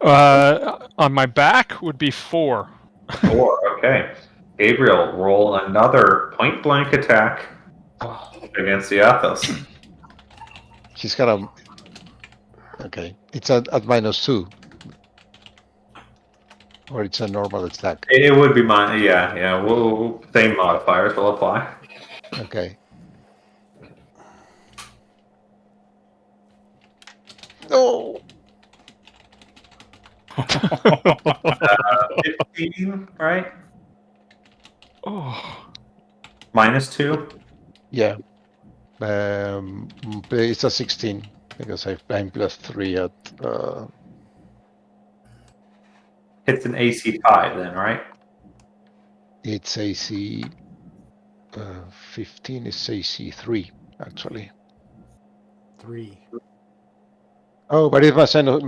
On my back would be 4. 4. Okay. Gabriel, roll another point blank attack against Iathos. He's got a. Okay, it's at -2. Or it's a normal attack. It would be mine. Yeah. Same modifiers will apply. Okay. No. 15, right? Oh. -2. Yeah. It's a 16 because I'm +3 at. It's an AC 5 then, right? It's AC 15 is AC 3 actually. 3. Oh, but it was -2.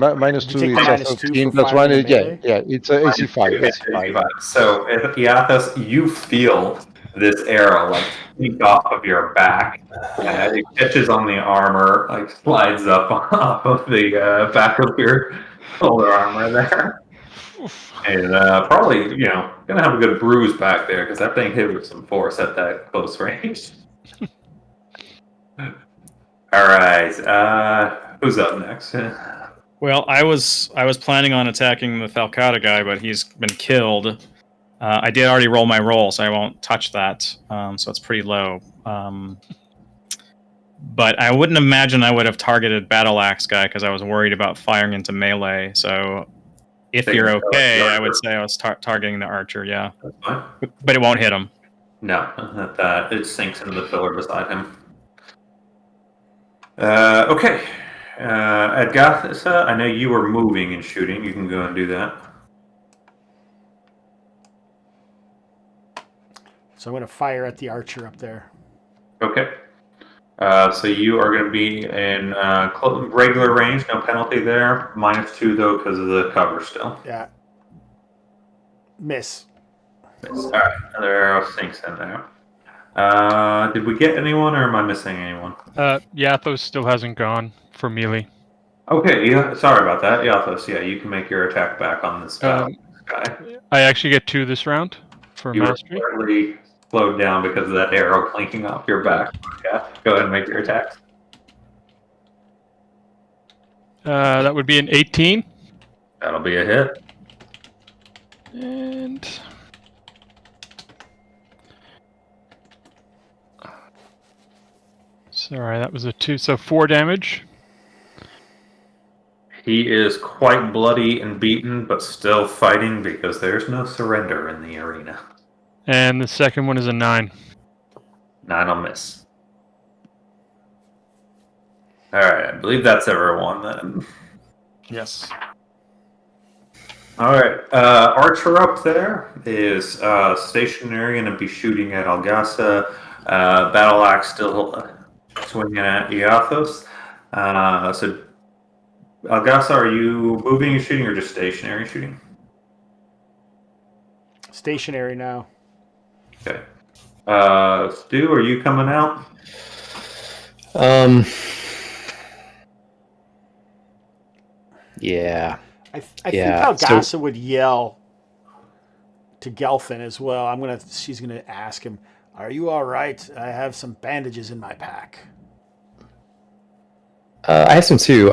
Did you take It's the a -2 15 for plus 1. firing melee? Yeah. It's a AC 5. Okay, AC 5. So, Iathos, you feel this arrow like sneak off of your back. It catches on the armor, like slides up off of the back of your shoulder armor there. And probably, gonna have a good bruise back there because that thing hit with some force at that close range. All right, who's up next? Well, I was planning on attacking the Falcata guy, but he's been killed. I did already roll my roll, so I won't touch that. So it's pretty low. But I wouldn't imagine I would have targeted Battle Axe guy because I was worried about firing into melee. So if you're okay, I would say I was targeting the archer. Yeah, That's fine. but it won't hit him. No, it sinks into the pillar beside him. Okay. Adgathisa, I know you were moving and shooting. You can go and do that. So I'm going to fire at the archer up there. Okay. So you are going to be in regular range, no penalty there. -2 though because of the cover still. Yeah. Miss. All right, another arrow sinks in there. Did we get anyone, or am I missing anyone? Yathos still hasn't gone for melee. Okay, yeah. Sorry about that, Yathos. Yeah, you can make your attack back on this guy. I actually get 2 this round for You were mastery. slowed down because of that arrow clinking off your back. Yeah, go ahead and make your attacks. That would be an 18. That'll be a hit. And sorry, that was a 2, so 4 damage. He is quite bloody and beaten, but still fighting because there's no surrender in the arena. And the second one is a 9. 9 will miss. Alright, I believe that's everyone then. Yes. Alright, Archer up there is stationary and be shooting at Algasa. Battle Axe still swinging at Iathos. So, Algasa, are you moving and shooting or just stationary shooting? Stationary now. Okay. Stu, are you coming out? Yeah. I Yeah, think Algasa would yell to Gelfin as well. She's gonna ask him, "Are you all right? I have some bandages in my pack." I have some too.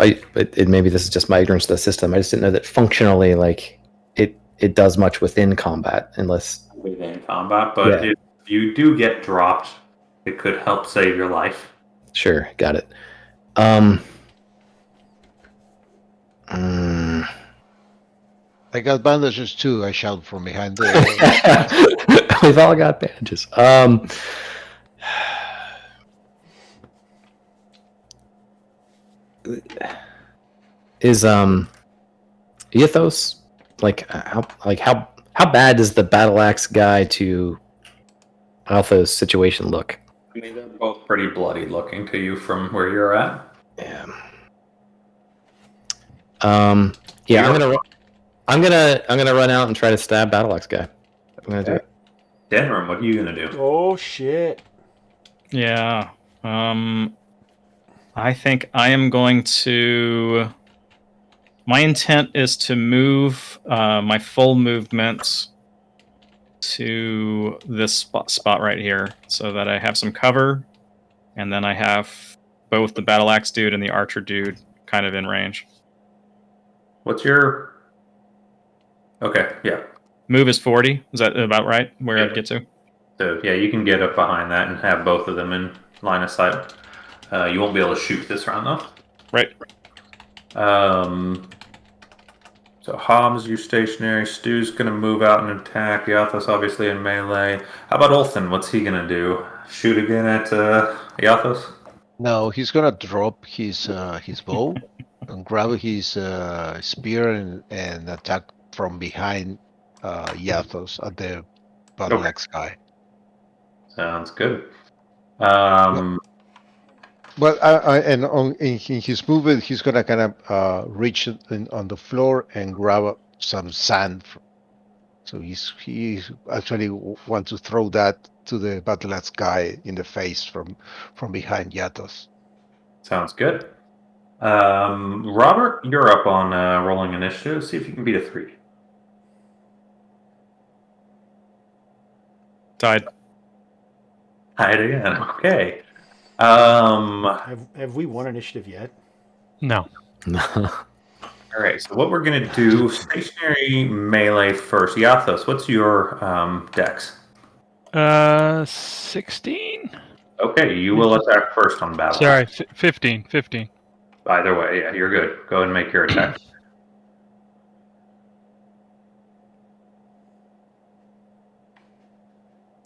Maybe this is just my ignorance of the system. I just didn't know that functionally, like it does much within combat, unless Within combat, but Yeah. if you do get dropped, it could help save your life. Sure, got it. I got bandages too. I shout from behind the. We've all got bandages. Is Ethos how bad does the battle axe guy to Alpha's situation look? I mean, they're both pretty bloody looking to you from where you're at. Yeah. Yeah, I'm gonna run out and try to stab battle axe guy. I'm gonna do it. Denram, what are you gonna do? Oh shit! Yeah. I think I am going to. My intent is to move my full movement to this spot right here, so that I have some cover, and then I have both the battle axe dude and the archer dude kind of in range. What's your? Okay, yeah. Move is 40. Is that about right? Where Yeah. I'd get to? So yeah, you can get up behind that and have both of them in line of sight. You won't be able to shoot this round though. Right. So Hobbs, you stationary. Stu's gonna move out and attack. Yathos obviously in melee. How about Olthen? What's he gonna do? Shoot again at Yathos? No, he's gonna drop his bow and grab his spear and attack from behind Yathos at the battle axe guy. Sounds good. But in his movement, he's gonna kind of reach on the floor and grab some sand. So he actually wants to throw that to the battle axe guy in the face from behind Yatos. Sounds good. Robert, you're up on rolling initiative. See if you can beat a 3. Died. Hide again. Okay. Have we won initiative yet? No. All right. So what we're gonna do? Stationary melee first. Yathos, what's your dex? 16? Okay, you will attack first on battle. Sorry, 15. Either way, yeah, you're good. Go ahead and make your attack.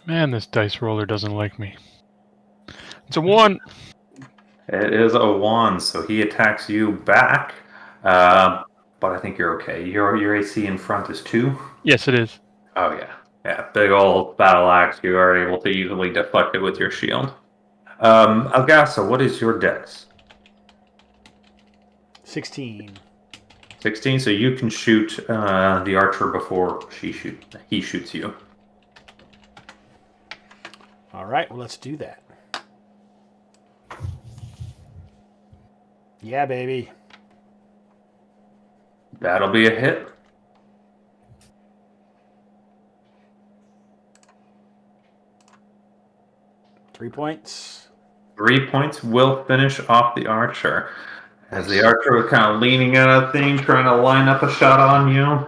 Man, this dice roller doesn't like me. It's a 1. It is a 1, so he attacks you back. But I think you're okay. Your AC in front is 2. Yes, it is. Oh yeah, yeah. Big old battle axe. You are able to easily deflect it with your shield. Algasa, what is your dex? 16. 16. So you can shoot the archer before he shoots you. All right, well, let's do that. Yeah, baby. That'll be a hit. 3 points. 3 points will finish off the archer. As the archer was kind of leaning at a thing, trying to line up a shot on you,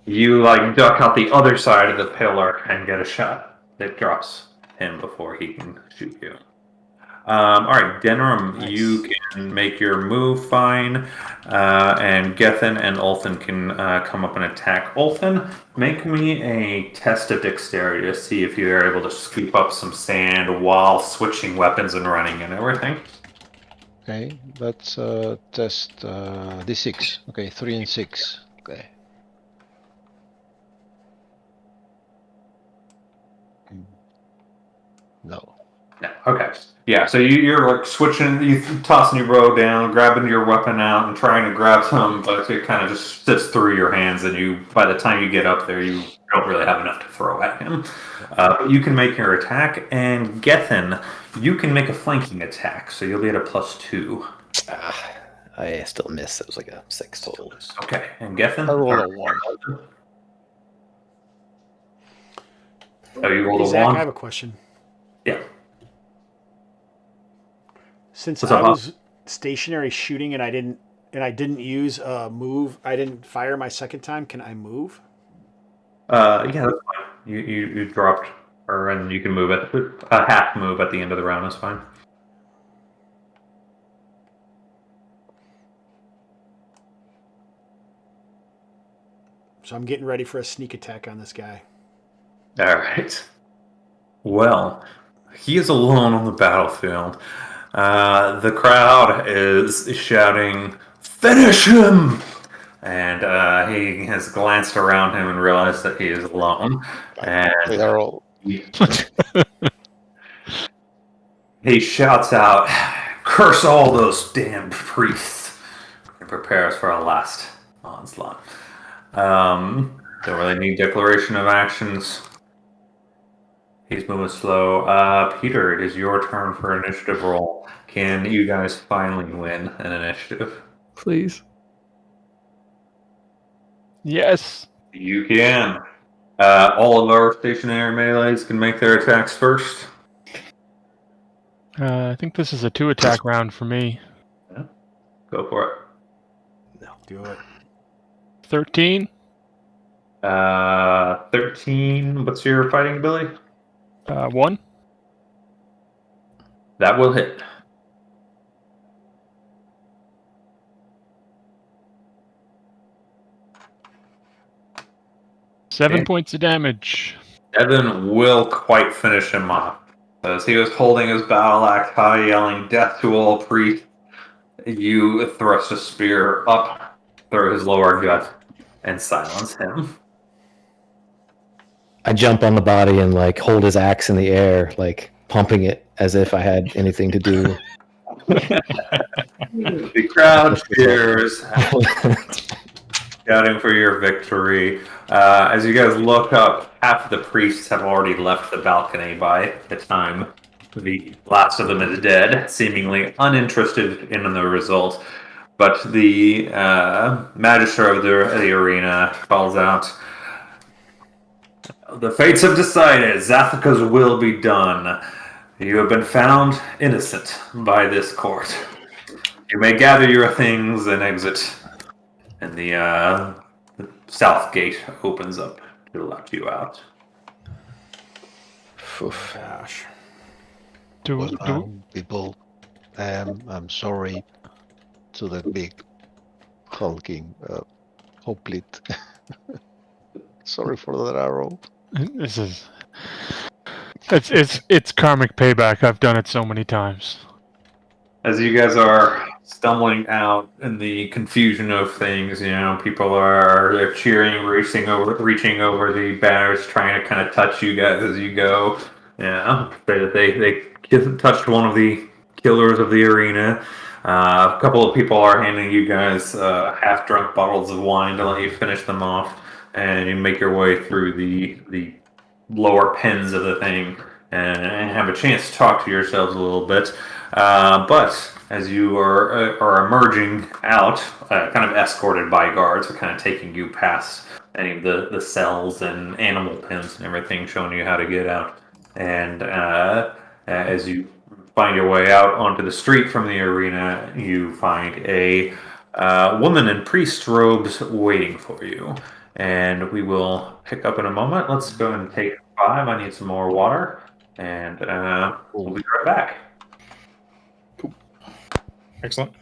you like duck out the other side of the pillar and get a shot that drops him before he can shoot you. All right, Denram, Nice. you can make your move fine, and Gethin and Ulthen can come up and attack. Ulthen, make me a test of dexterity to see if you are able to scoop up some sand while switching weapons and running and everything. Okay, let's test D6. Okay, 3 and 6. Okay. No. Yeah, okay. Yeah, so you're like switching, you tossing your bow down, grabbing your weapon out, and trying to grab some, but it kind of just sits through your hands, and you, by the time you get up there, you don't really have enough to throw at him. But you can make your attack, and Gethin, you can make a flanking attack, so you'll be at a +2. I still miss. It was like a 6 total. Okay, and Gethin? I roll a 1. Oh, you rolled Hey, a Zach, 1? I have a question. Yeah. Since What's I up, Bob? was stationary shooting and I didn't use a move, I didn't fire my second time, can I move? Yeah, that's fine. You dropped, and you can move it. A half move at the end of the round is fine. So I'm getting ready for a sneak attack on this guy. All right. Well, he is alone on the battlefield. The crowd is shouting, "Finish him!" And he has glanced around him and realized that he is alone. And They are all. he shouts out, "Curse all those damned priests!" and prepares for a last onslaught. Don't really need declaration of actions. He's moving slow. Peter, it is your turn for initiative roll. Can you guys finally win an initiative? Please. Yes. You can. All of our stationary melees can make their attacks first. I think this is a 2-attack round for me. Go for it. Do it. 13. 13. What's your fighting ability? 1. That will hit. Seven Okay. points of damage. Evan will quite finish him off. As he was holding his battle axe high, yelling "Death to all priests," you thrust a spear up through his lower gut and silence him. I jump on the body and like hold his axe in the air, like pumping it as if I had anything to do. The crowd cheers, shouting for your victory. As you guys look up, half of the priests have already left the balcony by the time the last of them is dead, seemingly uninterested in the result. But the magistrate of the arena calls out, "The fates have decided. Zathaka's will be done. You have been found innocent by this court. You may gather your things and exit." And the south gate opens up to let you out. Oof. Gosh. People, I'm sorry to the big hulking hoplite. Sorry for that arrow. This is. It's karmic payback. I've done it so many times. As you guys are stumbling out in the confusion of things, people they're cheering, reaching over the banners, trying to kind of touch you guys as you go. Yeah, they touched one of the killers of the arena. A couple of people are handing you guys half-drunk bottles of wine to let you finish them off, and you make your way through the lower pens of the thing and have a chance to talk to yourselves a little bit. But as you are emerging out, kind of escorted by guards, are kind of taking you past any of the cells and animal pens and everything, showing you how to get out. And As you find your way out onto the street from the arena, you find a woman in priest robes waiting for you. And we will pick up in a moment. Let's go and take 5. I need some more water. And we'll be right back. Excellent.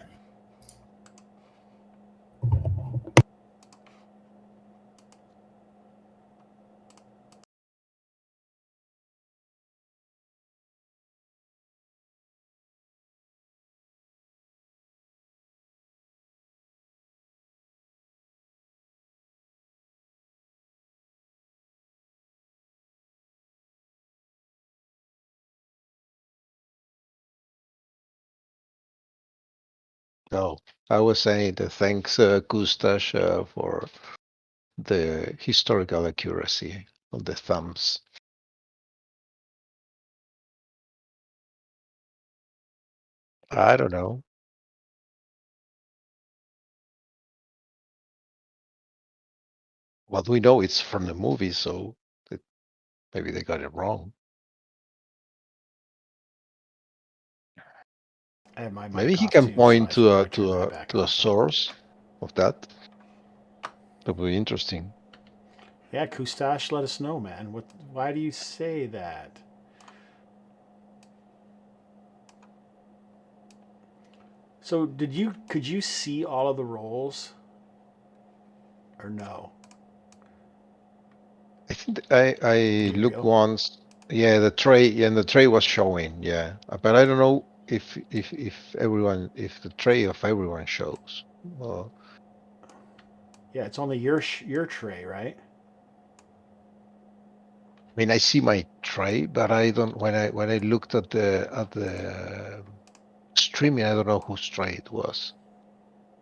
Oh, I was saying that thanks, Gustash, for the historical accuracy of the thumbs. I don't know. What we know it's from the movie, so maybe they got it wrong. I have my mic Maybe he off can too, point so I to turn that a back to a off. source of that. That would be interesting. Yeah, Kustash, let us know, man. Why do you say that? So could you see all of the rolls? Or no? I think I Gabriel? looked once. Yeah, the tray. Yeah, and the tray was showing. Yeah, but I don't know if the tray of everyone shows. Well, Yeah, it's only your tray, right? I mean, I see my tray, but I don't. When I looked at the streaming, I don't know whose tray it was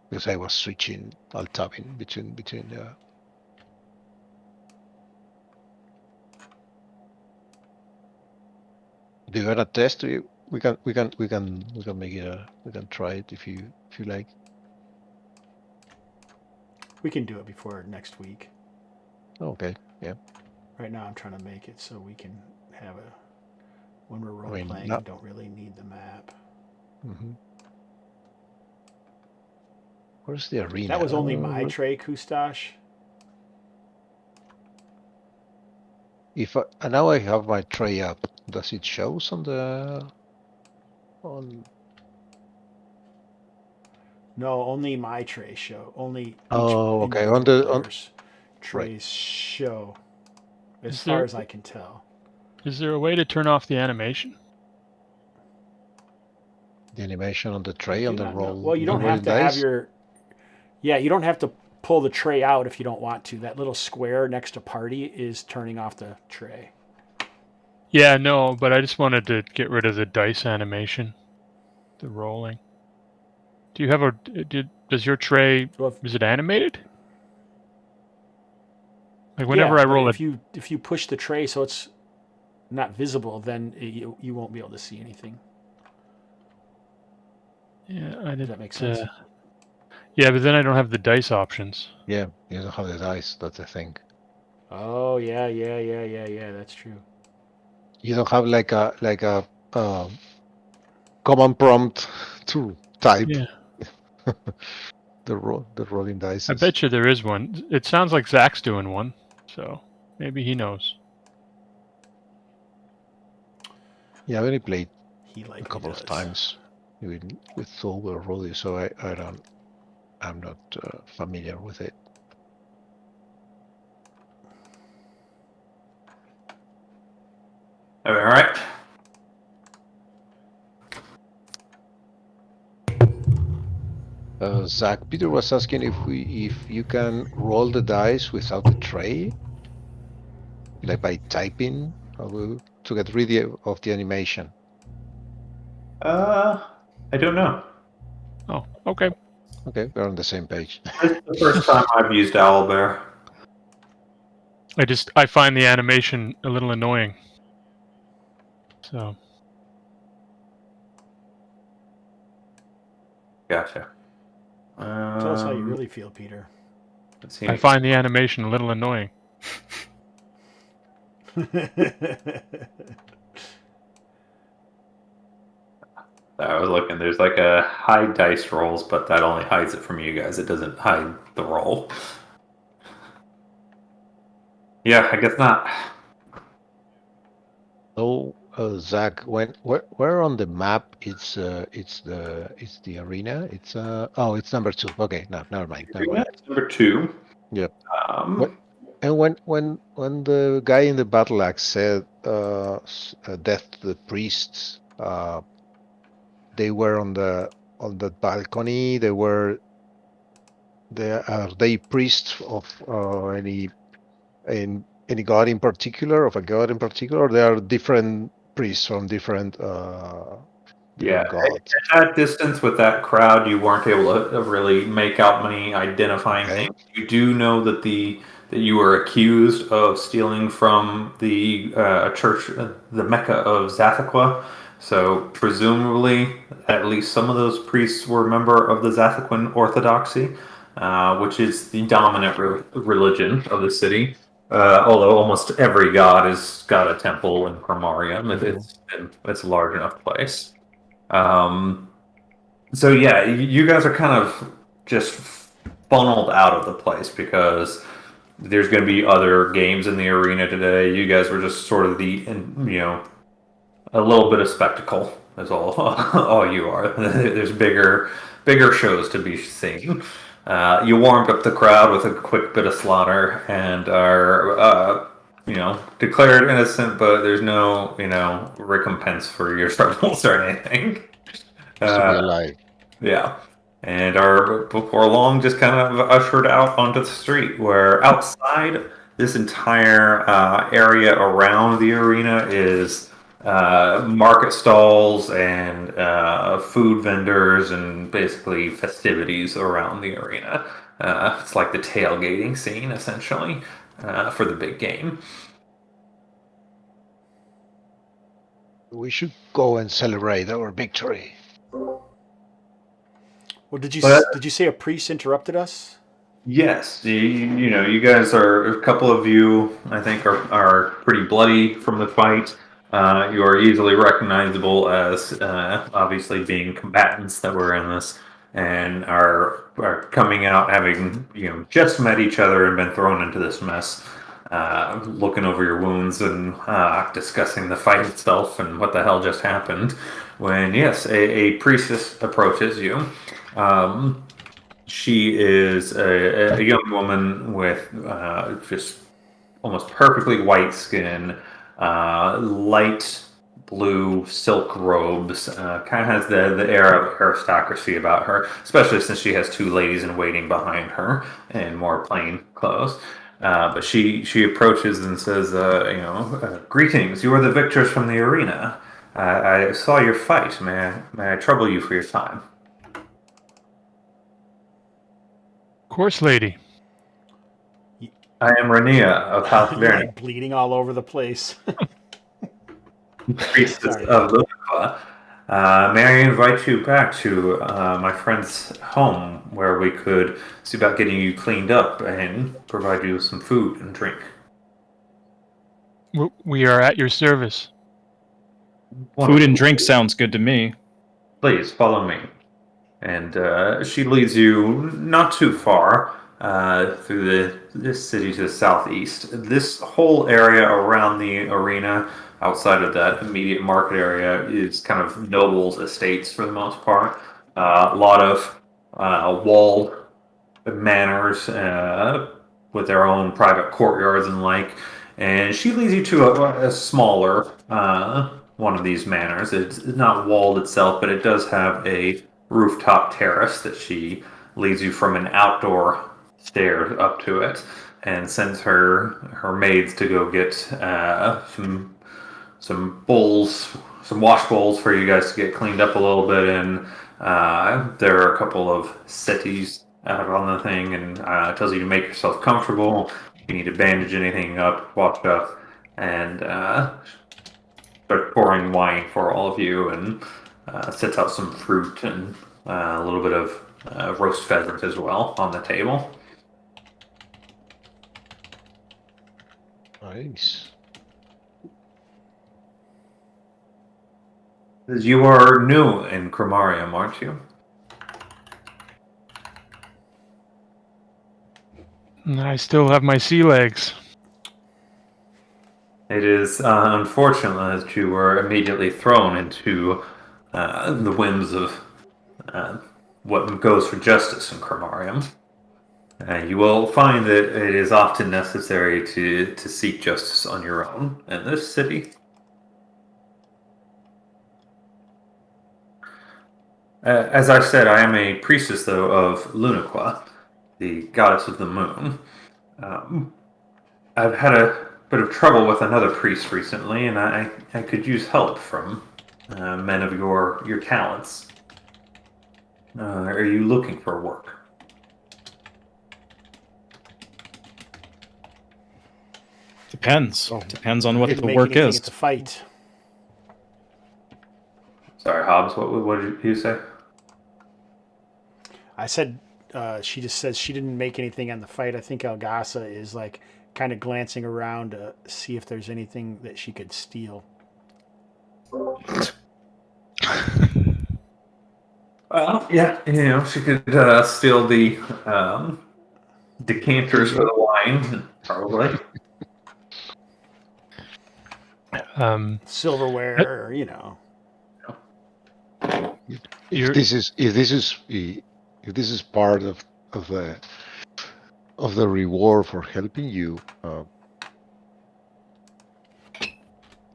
because I was switching, alt tabbing between the. Do you want to test? We can make it we can try it if you like. We can do it before next week. Okay, yeah. Right now I'm trying to make it so we can have a when we're role mean, playing not- and don't really need the map. Mm-hmm. Where's the arena? That was only Oh, my tray, Kustash. If now I have my tray up, does it shows on the on? No, only my tray show. Only Oh, okay. individual On the players' trays show, as Is far there- as I can tell. Is there a way to turn off the animation? the animation on the tray I on do the not know. roll. Well, you the don't have rolling to have dice? your. Yeah, you don't have to pull the tray out if you don't want to. That little square next to party is turning off the tray. Yeah, no, but I just wanted to get rid of the dice animation, the rolling. Do you have a? Does your tray? So if, Is it animated? Like yeah, whenever I but roll if you push the tray so it's not visible, then you won't be able to see anything. Yeah, I did. Does that make sense? Yeah, but then I don't have the dice options. Yeah, you don't have the dice. That's the thing. Oh yeah. That's true. You don't have like a command prompt to type Yeah, the rolling dice. I bet you there is one. It sounds like Zach's doing one, so maybe he knows. Yeah, I only played He a likely couple does. of times with Thor or Roddy, so I'm not familiar with it. All right. Zach, Peter was asking if you can roll the dice without the tray, like by typing, to get rid of the animation. I don't know. Oh, okay. Okay, we're on the same page. This is the first time I've used Owlbear. I find the animation a little annoying. So Gotcha. Tell us how you really feel, Peter. Let's see. I find the animation a little annoying. I was looking. There's like a hide dice rolls, but that only hides it from you guys. It doesn't hide the roll. Yeah, I guess not. So, Zach, where on the map it's the arena? It's number 2. Okay, no, never mind, never mind. It's number 2. Yep. Um, And when the guy in the battle axe said death to the priests, they were on the balcony. Are they priests of any god in particular, of a god in particular, or they are different priests from different Yeah, gods? at that distance with that crowd, you weren't able to really make out many identifying Okay. things. You do know that that you were accused of stealing from the church, the Mecca of Zathaqua. So presumably, at least some of those priests were a member of the Zathaquan Orthodoxy, which is the dominant religion of the city. Although almost every god has got a temple in Khromarium, it's a large enough place. So yeah, you guys are kind of just funneled out of the place because there's going to be other games in the arena today. You guys were just sort of a little bit of spectacle is all all you are. There's bigger shows to be seen. You warmed up the crowd with a quick bit of slaughter and are declared innocent, but there's no recompense for your troubles or anything. Just to be alive. Yeah. And are before long just kind of ushered out onto the street, where outside this entire area around the arena is market stalls and food vendors and basically festivities around the arena. It's like the tailgating scene, essentially, for the big game. We should go and celebrate our victory. Well, did you But- did you say a priest interrupted us? Yes, you guys are, a couple of you, I think, are pretty bloody from the fight. You are easily recognizable as obviously being combatants that were in this, and are coming out having just met each other and been thrown into this mess. Looking over your wounds and discussing the fight itself and what the hell just happened. When yes, a priestess approaches you. She is a young woman with just almost perfectly white skin, light blue silk robes. Kind of has the air of aristocracy about her, especially since she has two ladies in waiting behind her in more plain clothes. But she approaches and says, "Greetings. You are the victors from the arena. I saw your fight. May I trouble you for your time?" Of course, lady. I am Rania of House You're Vernon, like bleeding all over the place. priestess Sorry. of Lucifer. May I invite you back to my friend's home where we could see about getting you cleaned up and provide you with some food and drink? We are at your service. Food and drink sounds good to me. Please follow me. And she leads you not too far through this city to the southeast. This whole area around the arena, outside of that immediate market area, is kind of nobles' estates for the most part. A lot of walled manors with their own private courtyards and like. And she leads you to a smaller one of these manors. It's not walled itself, but it does have a rooftop terrace that she leads you from an outdoor stairs up to it, and sends her maids to go get some bowls, some wash bowls for you guys to get cleaned up a little bit. And there are a couple of settees out on the thing, and tells you to make yourself comfortable. If you need to bandage anything up, wash up, and start pouring wine for all of you, and sets out some fruit and a little bit of roast pheasant as well on the table. Nice. You are new in Khromarium, aren't you? I still have my sea legs. It is unfortunate that you were immediately thrown into the whims of what goes for justice in Khromarium. You will find that it is often necessary to seek justice on your own in this city. As I said, I am a priestess, though, of Luniqua, the goddess of the moon. I've had a bit of trouble with another priest recently, and I could use help from men of your talents. Are you looking for work? Depends. Depends on what Didn't the make work anything is. at the fight. Sorry, Hobbs, what did you say? I said she just says she didn't make anything on the fight. I think Algasa is like kind of glancing around to see if there's anything that she could steal. Well, yeah, she could steal the decanters for the wine, probably. Silverware, or, If this is part of the reward for helping you,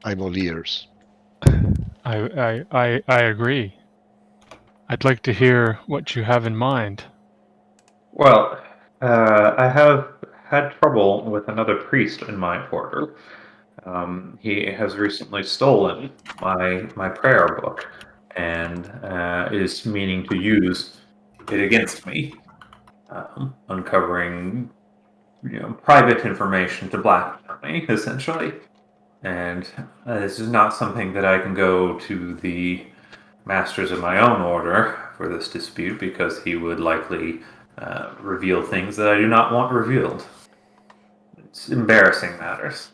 I'm all ears. I agree. I'd like to hear what you have in mind. Well, I have had trouble with another priest in my order. He has recently stolen my prayer book and is meaning to use it against me, uncovering private information to blackmail me, essentially. And this is not something that I can go to the masters of my own order for this dispute, because he would likely reveal things that I do not want revealed. It's embarrassing matters.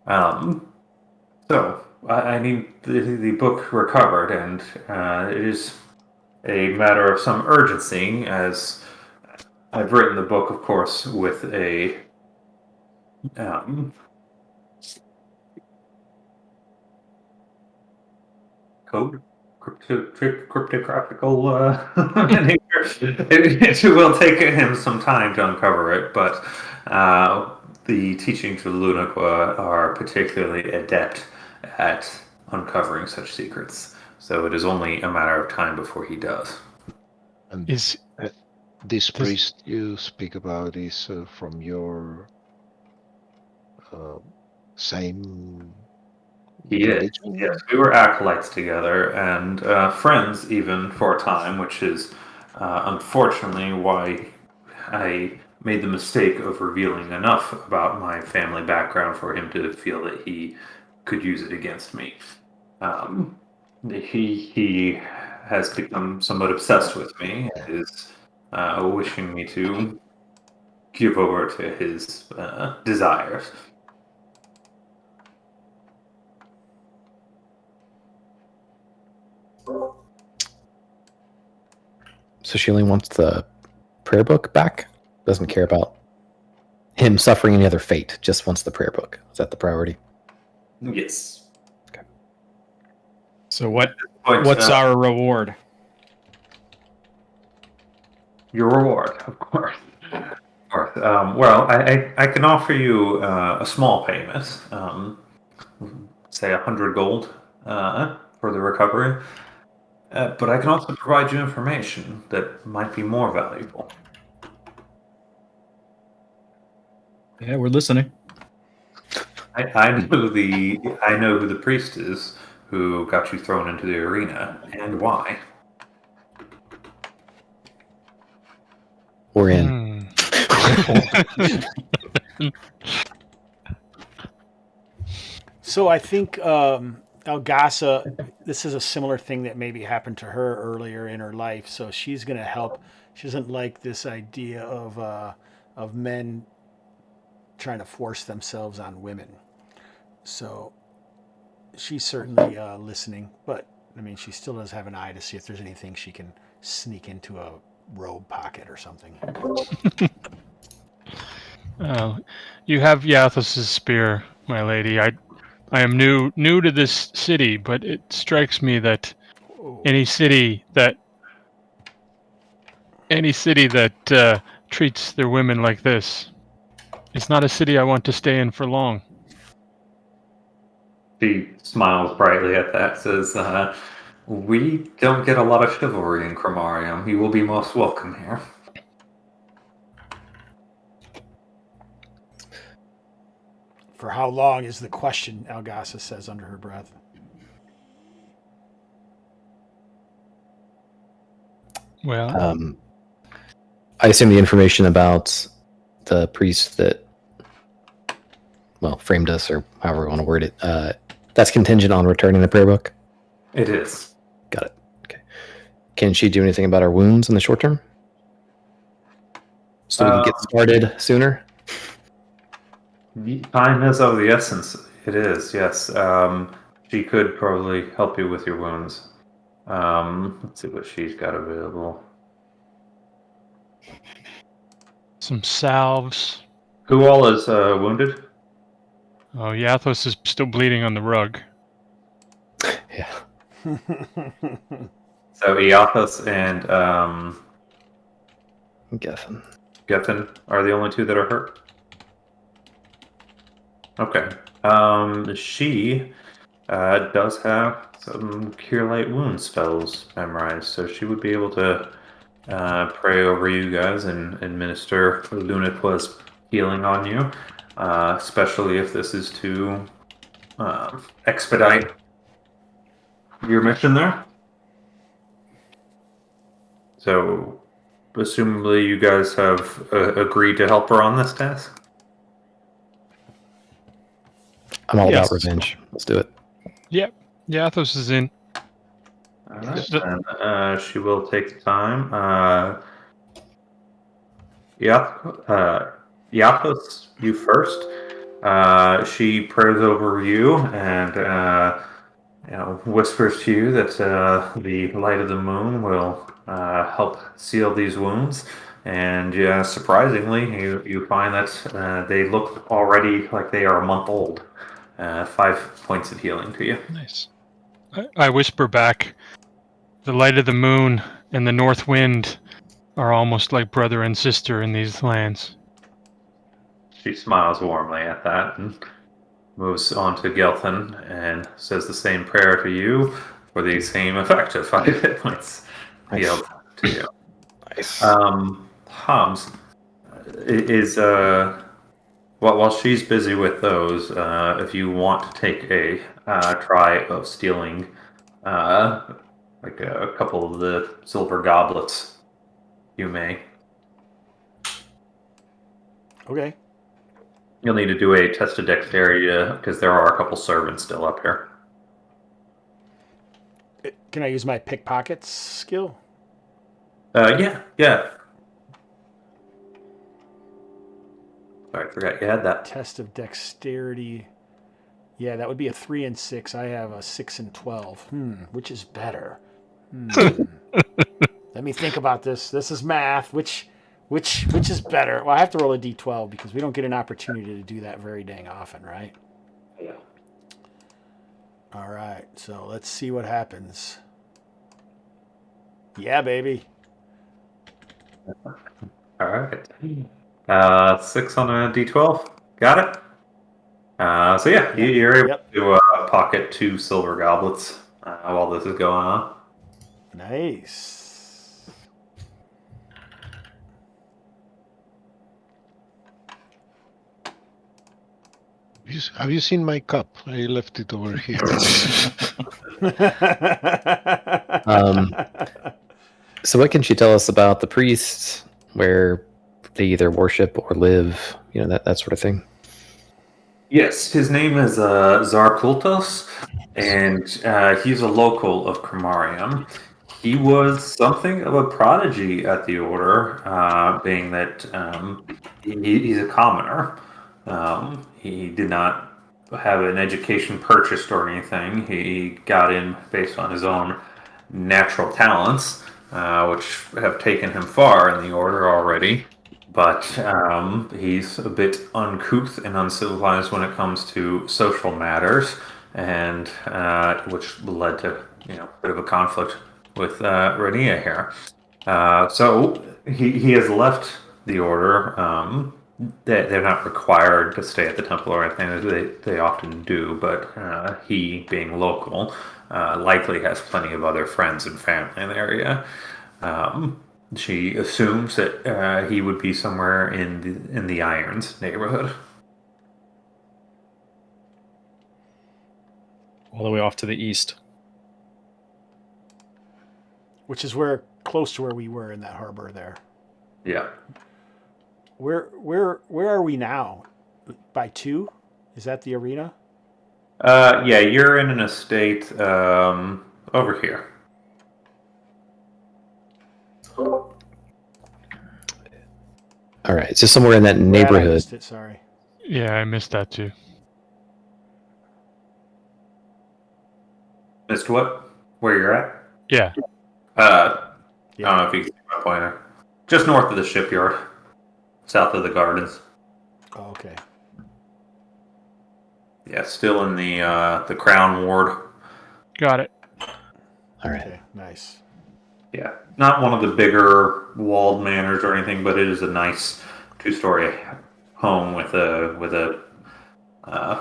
So I need the book recovered, and it is a matter of some urgency, as I've written the book, of course, with a code, cryptographical nature. It will take him some time to uncover it, but the teachings of Luniqua are particularly adept at uncovering such secrets, so it is only a matter of time before he does. And Is this priest you speak about is from your same He is. religion? Yes, we were acolytes together and friends even for a time, which is unfortunately why I made the mistake of revealing enough about my family background for him to feel that he could use it against me. He has become somewhat obsessed with me and is wishing me to give over to his desires. So she only wants the prayer book back? Doesn't care about him suffering any other fate, just wants the prayer book. Is that the priority? Yes. Okay. So what's our reward? Your reward, of course. Well, I can offer you a small payment, say 100 gold for the recovery, but I can also provide you information that might be more valuable. Yeah, we're listening. I know who the priest is who got you thrown into the arena and why. We're in. So I think Algasa, this is a similar thing that maybe happened to her earlier in her life. So she's going to help. She doesn't like this idea of men trying to force themselves on women. So she's certainly listening, but I mean, she still does have an eye to see if there's anything she can sneak into a robe pocket or something. You have Yathos' spear, my lady. I am new to this city, but it strikes me that any city that treats their women like this is not a city I want to stay in for long. She smiles brightly at that, says, we don't get a lot of chivalry in Khromarium. You will be most welcome here. For how long is the question, Algasa says under her breath. Well, I assume the information about the priest that, well, framed us, or however you want to word it, that's contingent on returning the prayer book? It is. Got it. Okay. Can she do anything about our wounds in the short term? So we can get started sooner? Time is of the essence. It is, yes. She could probably help you with your wounds. Let's see what she's got available. some salves. Who all is wounded? Oh, Yathos is still bleeding on the rug. Yeah. So Iathos and Geffen. are the only two that are hurt. Okay. She does have some Cure Light Wound spells memorized, so she would be able to pray over you guys and administer Luniqua's healing on you, especially if this is to expedite your mission there. So, presumably you guys have agreed to help her on this task? I'm all Yes. about revenge. Let's do it. Yep, Yathos is in. All right, then she will take the time. Yathos, you first. She prays over you and whispers to you that the light of the moon will help seal these wounds. And surprisingly, you find that they look already like they are a month old. 5 points of healing to you. Nice. I whisper back, the light of the moon and the north wind are almost like brother and sister in these lands. She smiles warmly at that and moves on to Gelthan and says the same prayer to you for the same effect of 5 hit points healed to you. Nice. Hobbs is while she's busy with those, if you want to take a try of stealing like a couple of the silver goblets, you may. Okay. You'll need to do a test of dexterity because there are a couple servants still up here. Can I use my pickpockets skill? Yeah. Sorry, I forgot you had that. Test of dexterity. Yeah, that would be a 3 and 6. I have a 6 and 12. Which is better? Let me think about this. This is math. Which is better? Well, I have to roll a d12 because we don't get an opportunity to do that very dang often, right? Yeah. All right. So let's see what happens. Yeah, baby. All right. 6 on a d12. Got it. So yeah, you're able to pocket 2 silver goblets while this is going on. Nice. Have you seen my cup? I left it over here. So what can she tell us about the priests, where they either worship or live, that sort of thing? Yes, his name is Zarkultos, and he's a local of Khromarium. He was something of a prodigy at the Order, being that he's a commoner. He did not have an education purchased or anything. He got in based on his own natural talents, which have taken him far in the order already. But he's a bit uncouth and uncivilized when it comes to social matters, and which led to a bit of a conflict with Rania here. So he has left the order. They're not required to stay at the temple or anything. They often do, but he, being local, likely has plenty of other friends and family in the area. She assumes that he would be somewhere in the Irons neighborhood. All the way off to the east. Which is close to where we were in that harbor there. Yeah. Where are we now? By 2? Is that the arena? Yeah, you're in an estate over here. All right, so somewhere in that Brad, I neighborhood. missed it, sorry. Yeah, I missed that too. Missed what? Where you're at? Yeah. I don't know if you can see my pointer. Just north of the shipyard, south of the gardens. Oh, okay. Yeah, still in the Crown Ward. Got it. All right. Okay, nice. Yeah, not one of the bigger walled manors or anything, but it is a nice 2-story home with a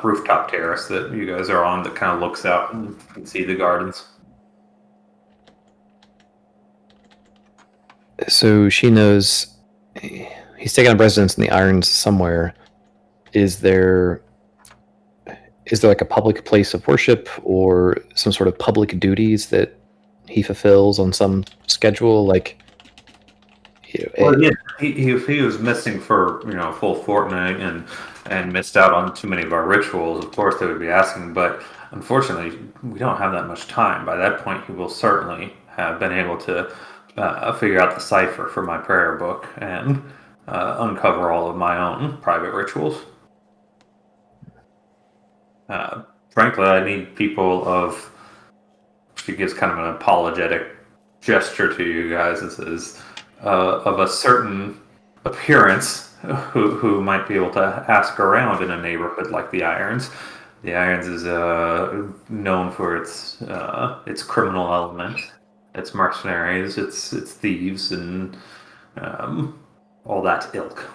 rooftop terrace that you guys are on that kind of looks out and can see the gardens. So she knows he's taken up residence in the Irons somewhere. Is there like a public place of worship or some sort of public duties that he fulfills on some schedule? Like, Well, yeah, he was missing for a full fortnight and missed out on too many of our rituals. Of course, they would be asking, but unfortunately, we don't have that much time. By that point, he will certainly have been able to figure out the cipher for my prayer book and uncover all of my own private rituals. Frankly, I need people of. She gives kind of an apologetic gesture to you guys. This is of a certain appearance who might be able to ask around in a neighborhood like the Irons. The Irons is known for its criminal element, its mercenaries, its thieves, and all that ilk.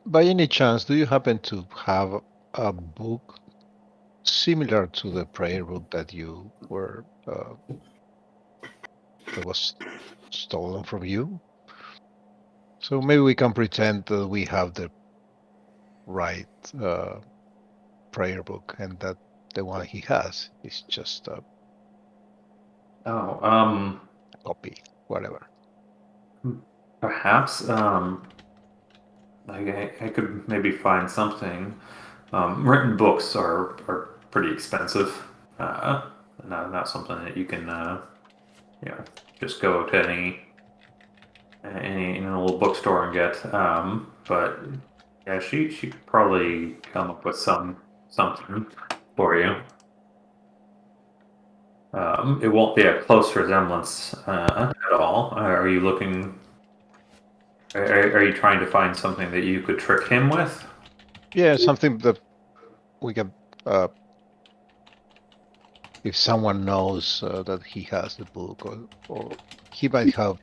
By any chance, do you happen to have a book similar to the prayer book that you were that was stolen from you? So maybe we can pretend that we have the right prayer book, and that the one he has is just a copy, whatever. Perhaps I could maybe find something. Written books are pretty expensive. Not something that you can just go to any little bookstore and get. But yeah, she could probably come up with something for you. It won't be a close resemblance at all. Are you looking? Are you trying to find something that you could trick him with? Yeah, something that we can. If someone knows that he has the book, or he might have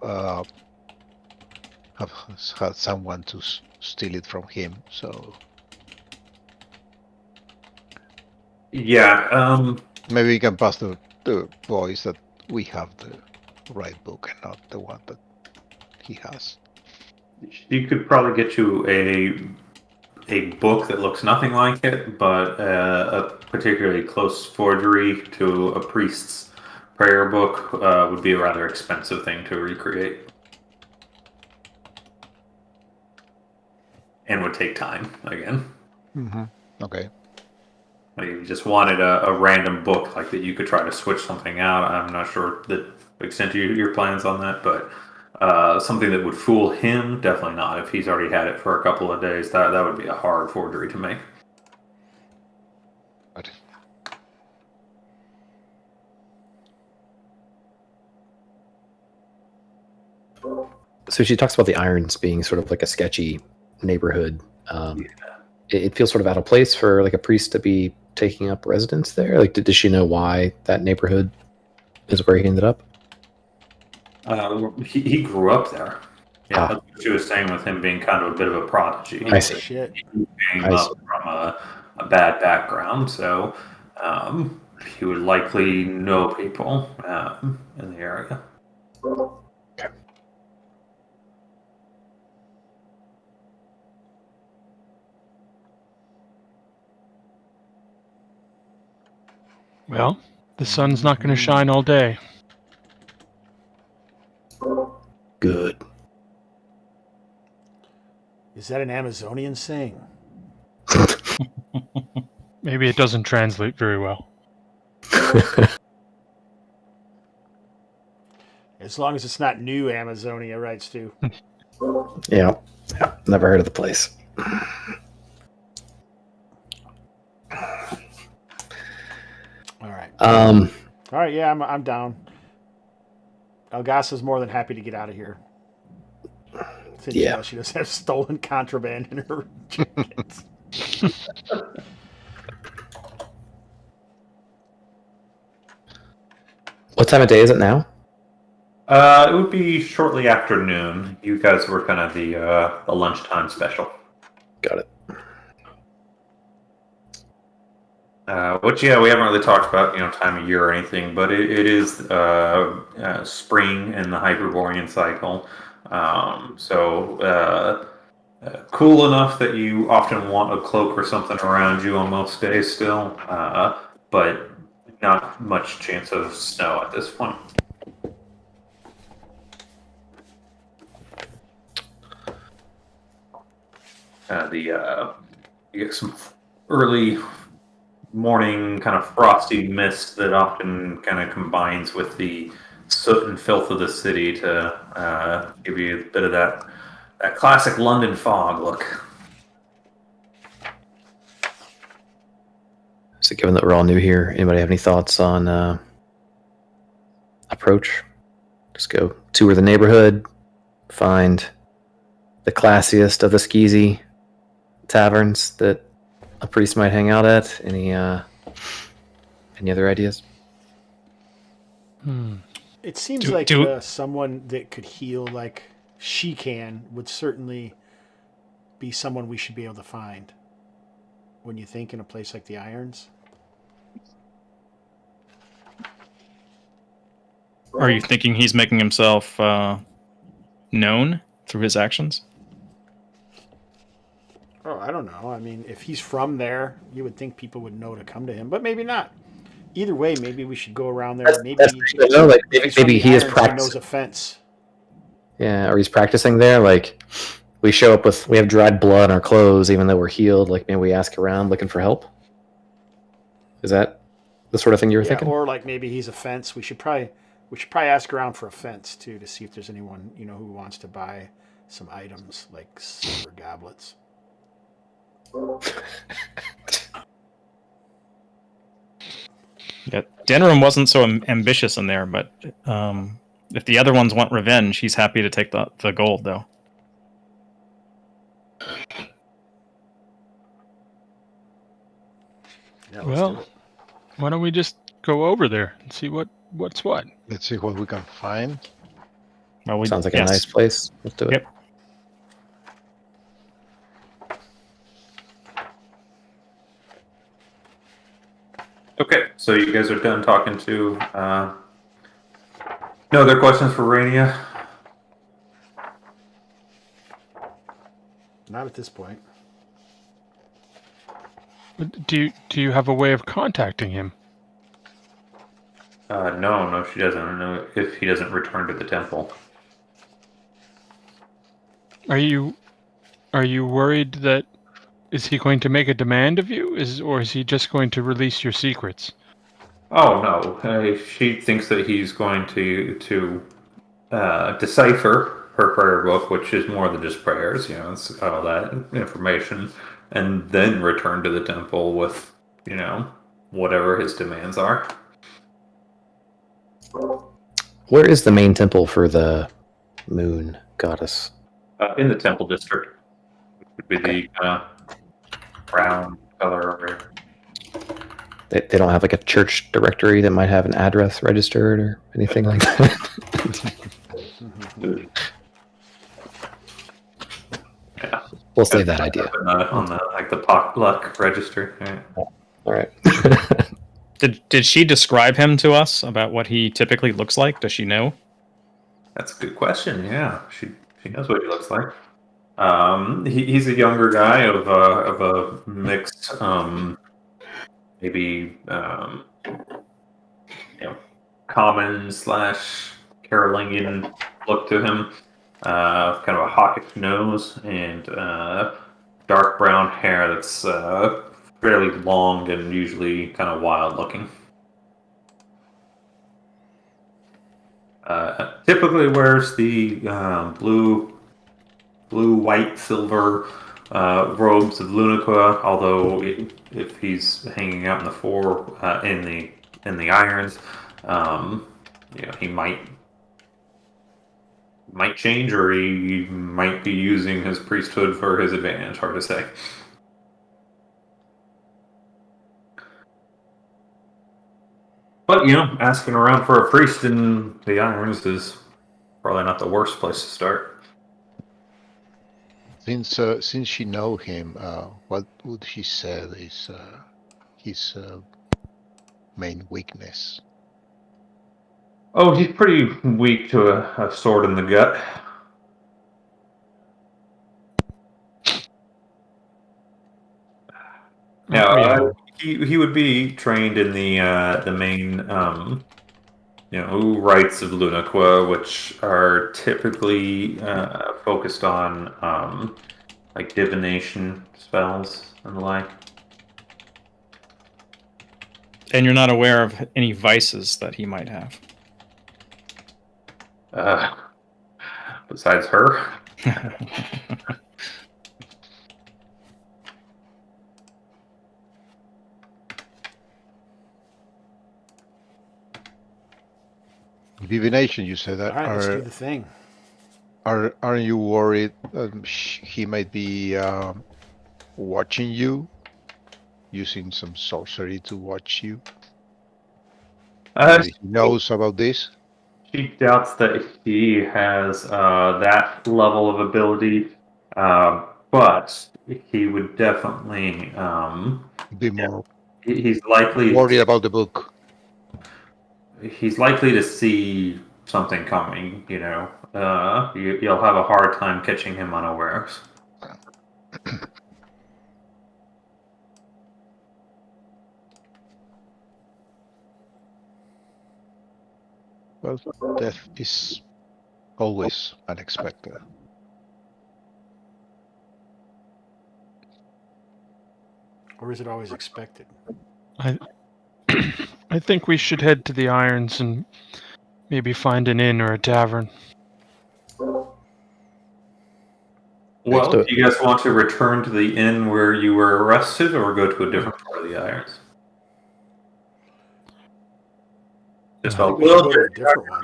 had someone to steal it from him. So yeah, maybe we can pass the voice that we have the right book and not the one that he has. She could probably get you a book that looks nothing like it, but a particularly close forgery to a priest's prayer book would be a rather expensive thing to recreate. And would take time, again. Mm-hmm. Okay. Like if you just wanted a random book like that you could try to switch something out, I'm not sure the extent of your plans on that, but something that would fool him, definitely not. If he's already had it for a couple of days, that would be a hard forgery to make. But So she talks about the Irons being sort of like a sketchy neighborhood. It feels sort of out of place for like a priest to be taking up residence there. Like, does she know why that neighborhood is where he ended up? He grew up there. Yeah, Ah. that's what she was saying with him being kind of a bit of a prodigy. I see. Shit. He came I up see. from a bad background, so he would likely know people in the area. Well, the sun's not going to shine all day. Good. Is that an Amazonian saying? Maybe it doesn't translate very well. As long as it's not New Amazonia, right, Stu? Yeah. Never heard of the place. All right. Um, All right, yeah, I'm down. Elgasa's more than happy to get out of here. Since Yeah. she does have stolen contraband in her jackets. what time of day is it now? It would be shortly after noon. You guys were kind of the lunchtime special. Got it. Which, yeah, we haven't really talked about, time of year or anything, but it is spring in the Hyperborean cycle. So cool enough that you often want a cloak or something around you on most days still, but not much chance of snow at this point. You get some early morning kind of frosty mist that often kind of combines with the soot and filth of the city to give you a bit of that classic London fog look. So given that we're all new here, anybody have any thoughts on approach? Just go tour the neighborhood, find the classiest of the skeezy taverns that a priest might hang out at. Any other ideas? It seems Do- like do- someone that could heal like she can would certainly be someone we should be able to find. When you think in a place like the Irons. Are you thinking he's making himself known through his actions? Oh, I don't know. I mean, if he's from there, you would think people would know to come to him, but maybe not. Either way, maybe we should go around there. Maybe That's like if he's from maybe the he is Irons, practicing. knows a fence. Yeah, or he's practicing there. Like we show up we have dried blood on our clothes, even though we're healed. Like maybe we ask around looking for help. Is that the sort of thing you were thinking? Or like maybe he's a fence. We should probably ask around for a fence too to see if there's anyone who wants to buy some items like silver goblets. Yeah, Denram wasn't so ambitious in there, but if the other ones want revenge, he's happy to take the gold, though. Yeah, let's Well, do it. why don't we just go over there and see what's what? let's see what we can find. Well, Sounds like a nice place. Let's do it. Yep. Okay, so you guys are done talking to. No other questions for Rainia? Not at this point. Do you have a way of contacting him? No, she doesn't know if he doesn't return to the temple. Are you worried that is he going to make a demand of you, or is he just going to release your secrets? Oh no, she thinks that he's going to decipher her prayer book, which is more than just prayers. It's all that information, and then return to the temple with whatever his demands are. Where is the main temple for the moon goddess? In the temple district, would be Okay. the brown color. They don't have like a church directory that might have an address registered or anything like that. Yeah, We'll save that idea. on the like the potluck register. Right. All right. Did she describe him to us about what he typically looks like? Does she know? That's a good question. Yeah, she knows what he looks like. He's a younger guy of a mixed, maybe common / Carolingian look to him. Kind of a hawkish nose and dark brown hair that's fairly long and usually kind of wild looking. Typically wears the blue, white, silver robes of Luniqua. Although if he's hanging out in the in the irons, he might change, or he might be using his priesthood for his advantage. Hard to say. But asking around for a priest in the irons is probably not the worst place to start. Since she know him, what would she say is his main weakness? Oh, he's pretty weak to a sword in the gut. Now, he would be trained in the main rites of Luniqua, which are typically focused on like divination spells and the like. And you're not aware of any vices that he might have. Besides her. Divination, you said that. All right, let's do the thing. Aren't you worried he might be watching you, using some sorcery to watch you? He knows about this? She doubts that he has that level of ability, but he would definitely be more. He's likely worried about the book. He's likely to see something coming. You'll have a hard time catching him unawares. Well, death is always unexpected. Or is it always expected? I think we should head to the Irons and maybe find an inn or a tavern. Well, do you guys want to return to the inn where you were arrested, or go to a different part of the Irons? Just a different one.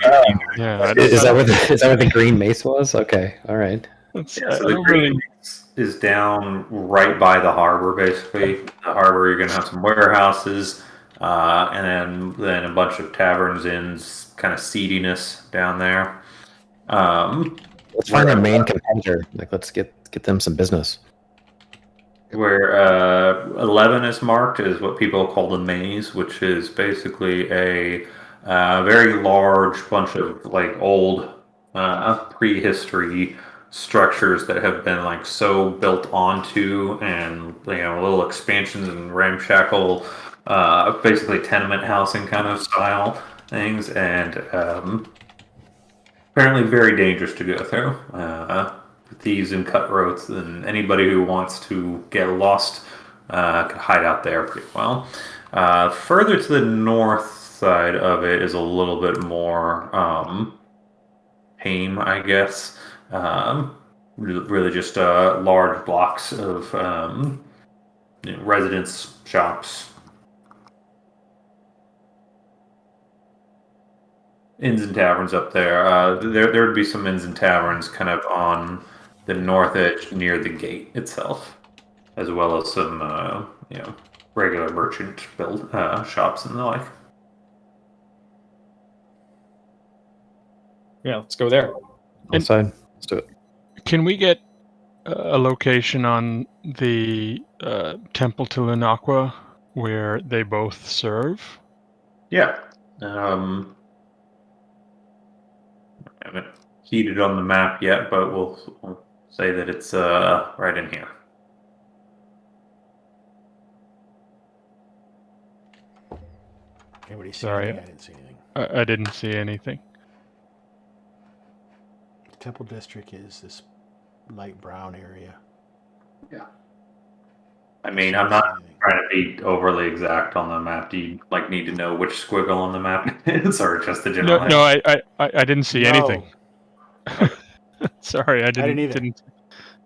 Yeah, is that where the Green Mace was? Okay, all right. So the Green Mace is down right by the harbor, basically. The harbor, you're going to have some warehouses, and then a bunch of taverns, inns, kind of seediness down there. Let's find our main competitor. Let's get them some business. Where 11 is marked is what people call the maze, which is basically a very large bunch of old prehistory structures that have been so built onto, and little expansions and ramshackle, basically tenement housing kind of style things, and apparently very dangerous to go through. Thieves and cutthroats, and anybody who wants to get lost could hide out there pretty well. Further to the north side of it is a little bit more tame, I guess. Really just large blocks of residence shops. inns and taverns up there. There would be some inns and taverns kind of on the north edge near the gate itself, as well as some regular merchant build shops and the like. Yeah, let's go there. Outside. Let's do it. Can we get a location on the Temple to Lunaqua where they both serve? Yeah. I haven't keyed it on the map yet, but we'll say that it's right in here. Anybody see Sorry. anything? I didn't see anything. I didn't see anything. The Temple District is this light brown area. I mean, I'm not trying to be overly exact on the map. Do you need to know which squiggle on the map is, or just the general? No, I didn't see anything. Sorry, I didn't either.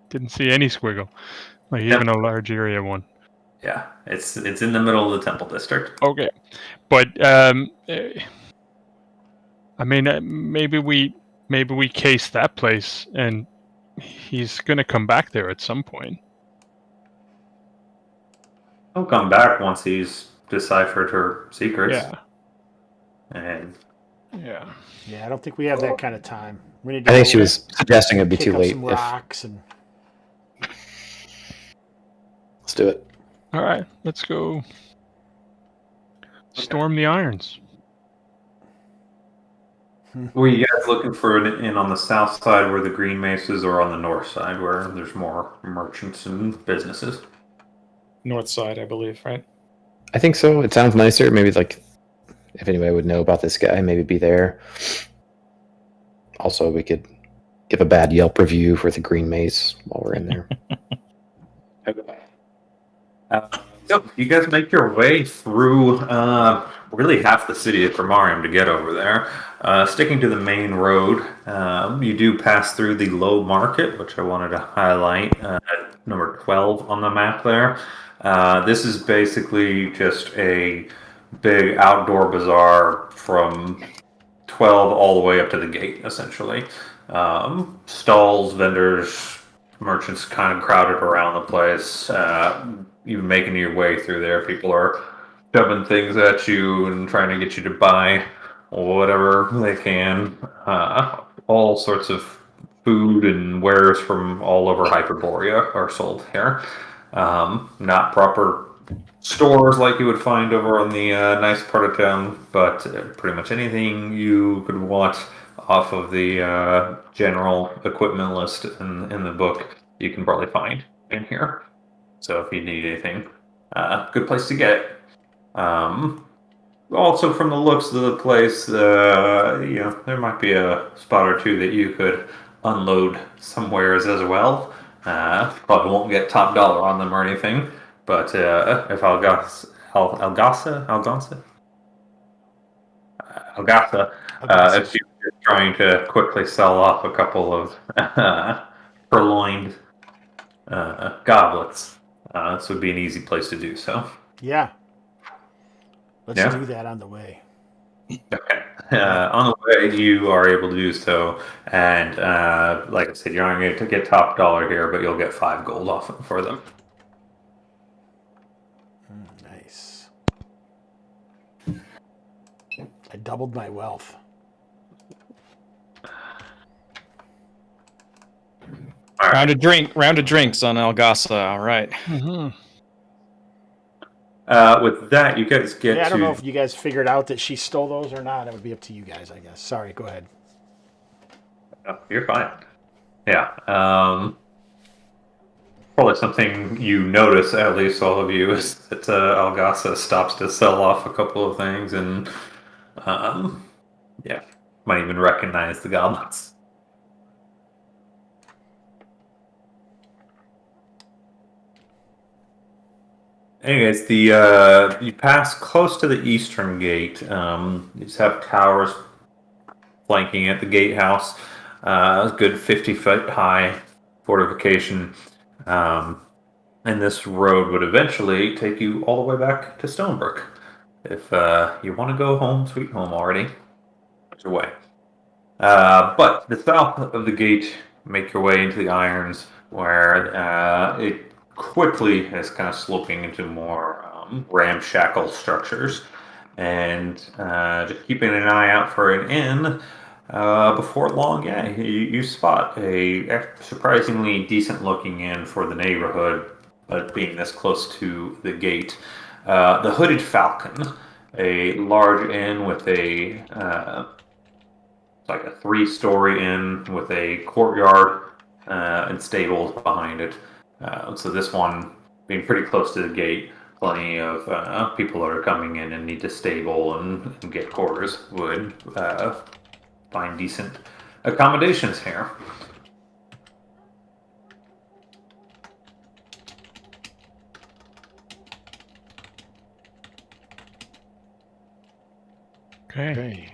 Didn't see any squiggle, even a large area one. Yeah, it's in the middle of the Temple District. Okay, but I mean, maybe we case that place, and he's gonna come back there at some point. He'll come back once he's deciphered her secrets. Yeah. And Yeah. Yeah, I don't think we have that kind of time. We need I to think go she was suggesting it'd be pick too up late. some If, rocks and let's do it. All right, let's go. Storm the irons. were you guys looking for an inn on the south side where the Green Mace is, or on the north side where there's more merchants and businesses? North side, I believe, right? I think so. It sounds nicer. Maybe if anybody would know about this guy, maybe be there. Also, we could give a bad Yelp review for the Green Mace while we're in there. So you guys make your way through really half the city of Khromarium to get over there. Sticking to the main road, you do pass through the Low Market, which I wanted to highlight, number 12 on the map there. This is basically just a big outdoor bazaar from 12 all the way up to the gate, essentially. Stalls, vendors, merchants kind of crowded around the place. Even making your way through there, people are shoving things at you and trying to get you to buy whatever they can. All sorts of food and wares from all over Hyperborea are sold here. Not proper stores like you would find over on the nice part of town, but pretty much anything you could want off of the general equipment list in the book, you can probably find in here. So if you need anything, good place to get it. Also, from the looks of the place, there might be a spot or two that you could unload somewheres as well. Probably won't get top dollar on them or anything, but if Algasa, if you're trying to quickly sell off a couple of purloined goblets, this would be an easy place to do so. yeah. Let's do that on the way. Okay. On the way, you are able to do so, and like I said, you're not going to get top dollar here, but you'll get 5 gold off for them. Nice. I doubled my wealth. All right. Round of drinks on Algasa. All right. Mm-hmm. With that, you guys get Yeah, I don't to... know if you guys figured out that she stole those or not. It would be up to you guys, I guess. Sorry, go ahead. Oh, you're fine. Yeah. Probably something you notice, at least all of you, is that Algasa stops to sell off a couple of things, and might even recognize the goblins. Anyways, you pass close to the eastern gate. You just have towers flanking at the gatehouse. A good 50-foot high fortification. And this road would eventually take you all the way back to Stonebrook. If you want to go home, sweet home already. away. But the south of the gate, make your way into the Irons, where it quickly is kind of sloping into more ramshackle structures. And just keeping an eye out for an inn. Before long, yeah, you spot a surprisingly decent-looking inn for the neighborhood, but being this close to the gate. The Hooded Falcon, a large inn with a like a 3-story inn with a courtyard and stables behind it. So this one being pretty close to the gate, plenty of people that are coming in and need to stable and get quarters would find decent accommodations here. Okay.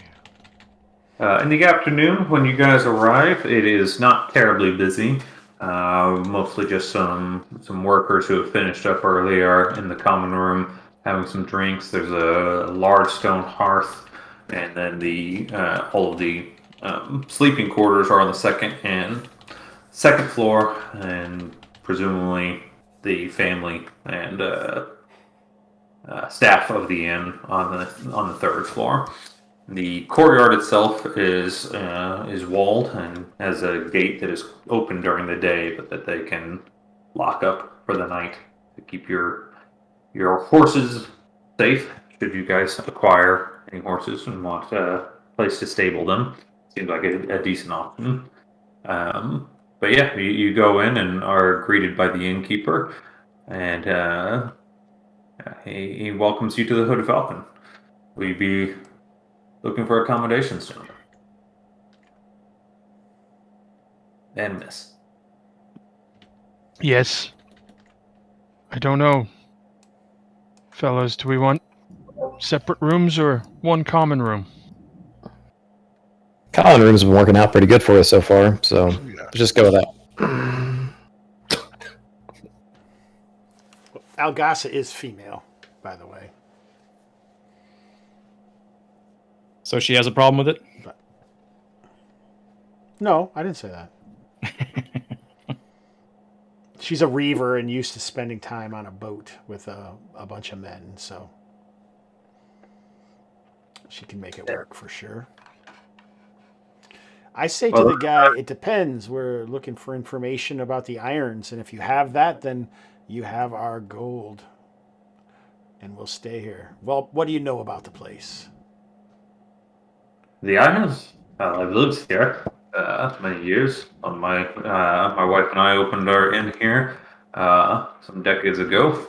In the afternoon, when you guys arrive, it is not terribly busy. Mostly just some workers who have finished up early are in the common room having some drinks. There's a large stone hearth, and then all of the sleeping quarters are on the second floor, and presumably the family and staff of the inn on the third floor. The courtyard itself is walled and has a gate that is open during the day, but that they can lock up for the night to keep your horses safe. Should you guys acquire any horses and want a place to stable them, seems like a decent option. But yeah, you go in and are greeted by the innkeeper, and he welcomes you to the Hooded Falcon. Will you be looking for accommodations soon? And miss. Yes. I don't know. Fellas, do we want separate rooms or one common room? Common room's been working out pretty good for us so far, so let's just go with that. Algasa is female, by the way. So she has a problem with it? No, I didn't say that. She's a reaver and used to spending time on a boat with a bunch of men, so she can make it work for sure. I say to the guy, it depends. We're looking for information about the irons, and if you have that, then you have our gold, and we'll stay here. Well, what do you know about the place? The Irons. I've lived here many years. My wife and I opened our inn here some decades ago.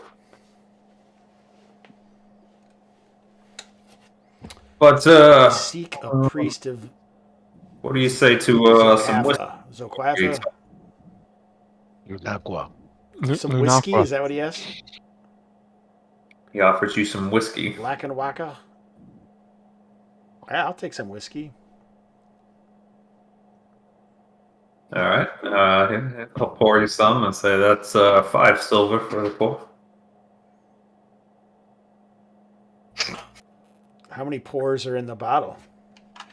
But Seek a priest of what do you say to some whiskey? Zoquatha? Aqua. Some whiskey? Is that what he asked? He offers you some whiskey. Black and Waka? Yeah, I'll take some whiskey. All right. I'll pour you some and say that's 5 silver for the pour. How many pours are in the bottle? I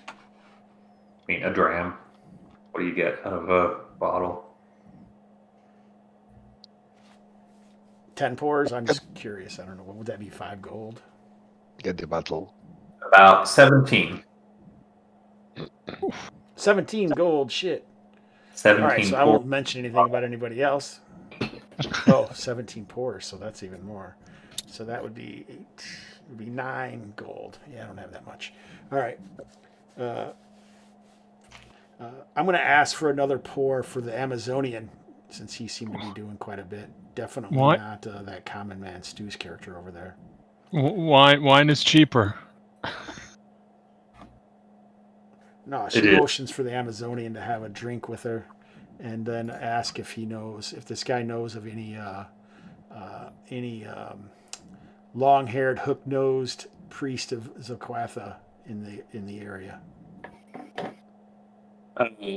mean, a dram. What do you get out of a bottle? 10 pours? I'm just curious. I don't know. What would that be? 5 gold? Get the bottle. About 17. 17 gold. Shit. 17 All right, so I won't mention anything about anybody else. Oh, 17 pours, so that's even more. So that would be 8. It would be 9 gold. Yeah, I don't have that much. All right. I'm going to ask for another pour for the Amazonian, since he seemed to be doing quite a bit. Definitely What? not that common man Stu's character over there. Wine is cheaper. No, she motions for the Amazonian to have a drink with her, and then ask if this guy knows of any long-haired, hook-nosed priest of Zoquatha in the area.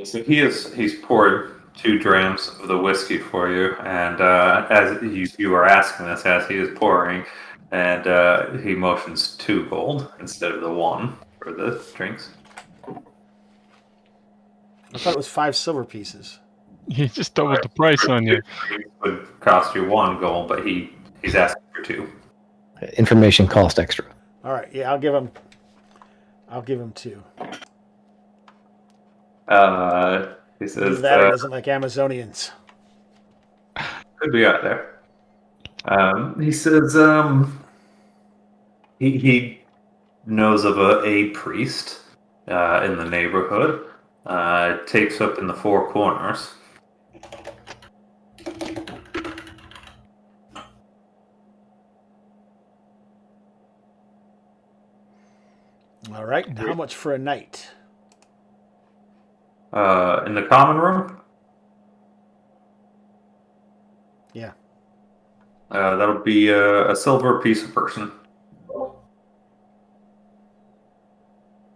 So he's poured 2 drams of the whiskey for you, and as you are asking this, as he is pouring, and he motions 2 gold instead of the 1 for the drinks. I thought it was 5 silver pieces. He just doubled the price on you. It would cost you 1 gold, but he's asking for 2. Information cost extra. All right, yeah, I'll give him 2. He says That he doesn't like Amazonians. could be out there. He says he knows of a priest in the neighborhood. Takes up in the 4 corners. All right, how much for a night? In the common room? Yeah. That'll be a silver piece a person.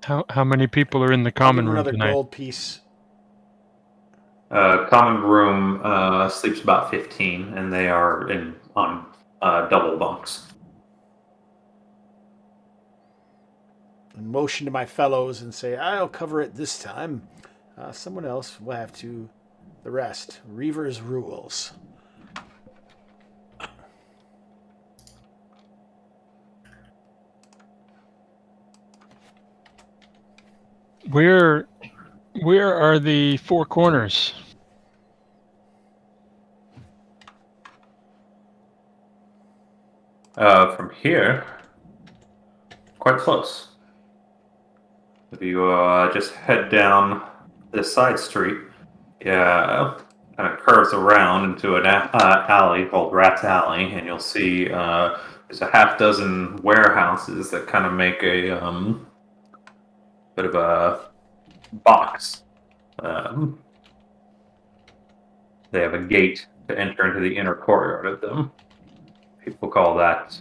How many people are in the common room Another tonight? gold piece. Common room sleeps about 15, and they are on double bunks. And motion to my fellows and say, I'll cover it this time. Someone else will have to the rest. Reaver's rules. Where are the 4 corners? From here, quite close. If you just head down this side street, kind of curves around into an alley called Rat's Alley, and you'll see there's a half dozen warehouses that kind of make a bit of a box. They have a gate to enter into the inner courtyard of them. People call that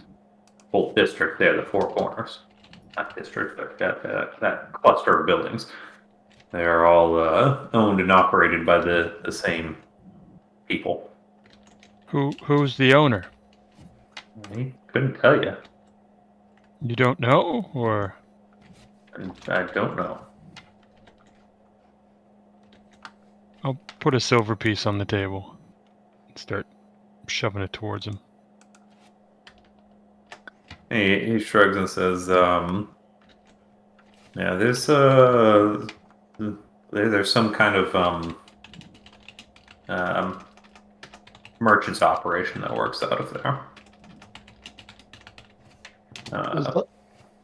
whole district there the 4 corners. Not district, but that cluster of buildings. They are all owned and operated by the same people. Who's the owner? I couldn't tell you. You don't know, or I don't know. I'll put a silver piece on the table and start shoving it towards him. He shrugs and says, "Yeah, there's some kind of merchant's operation that works out of there."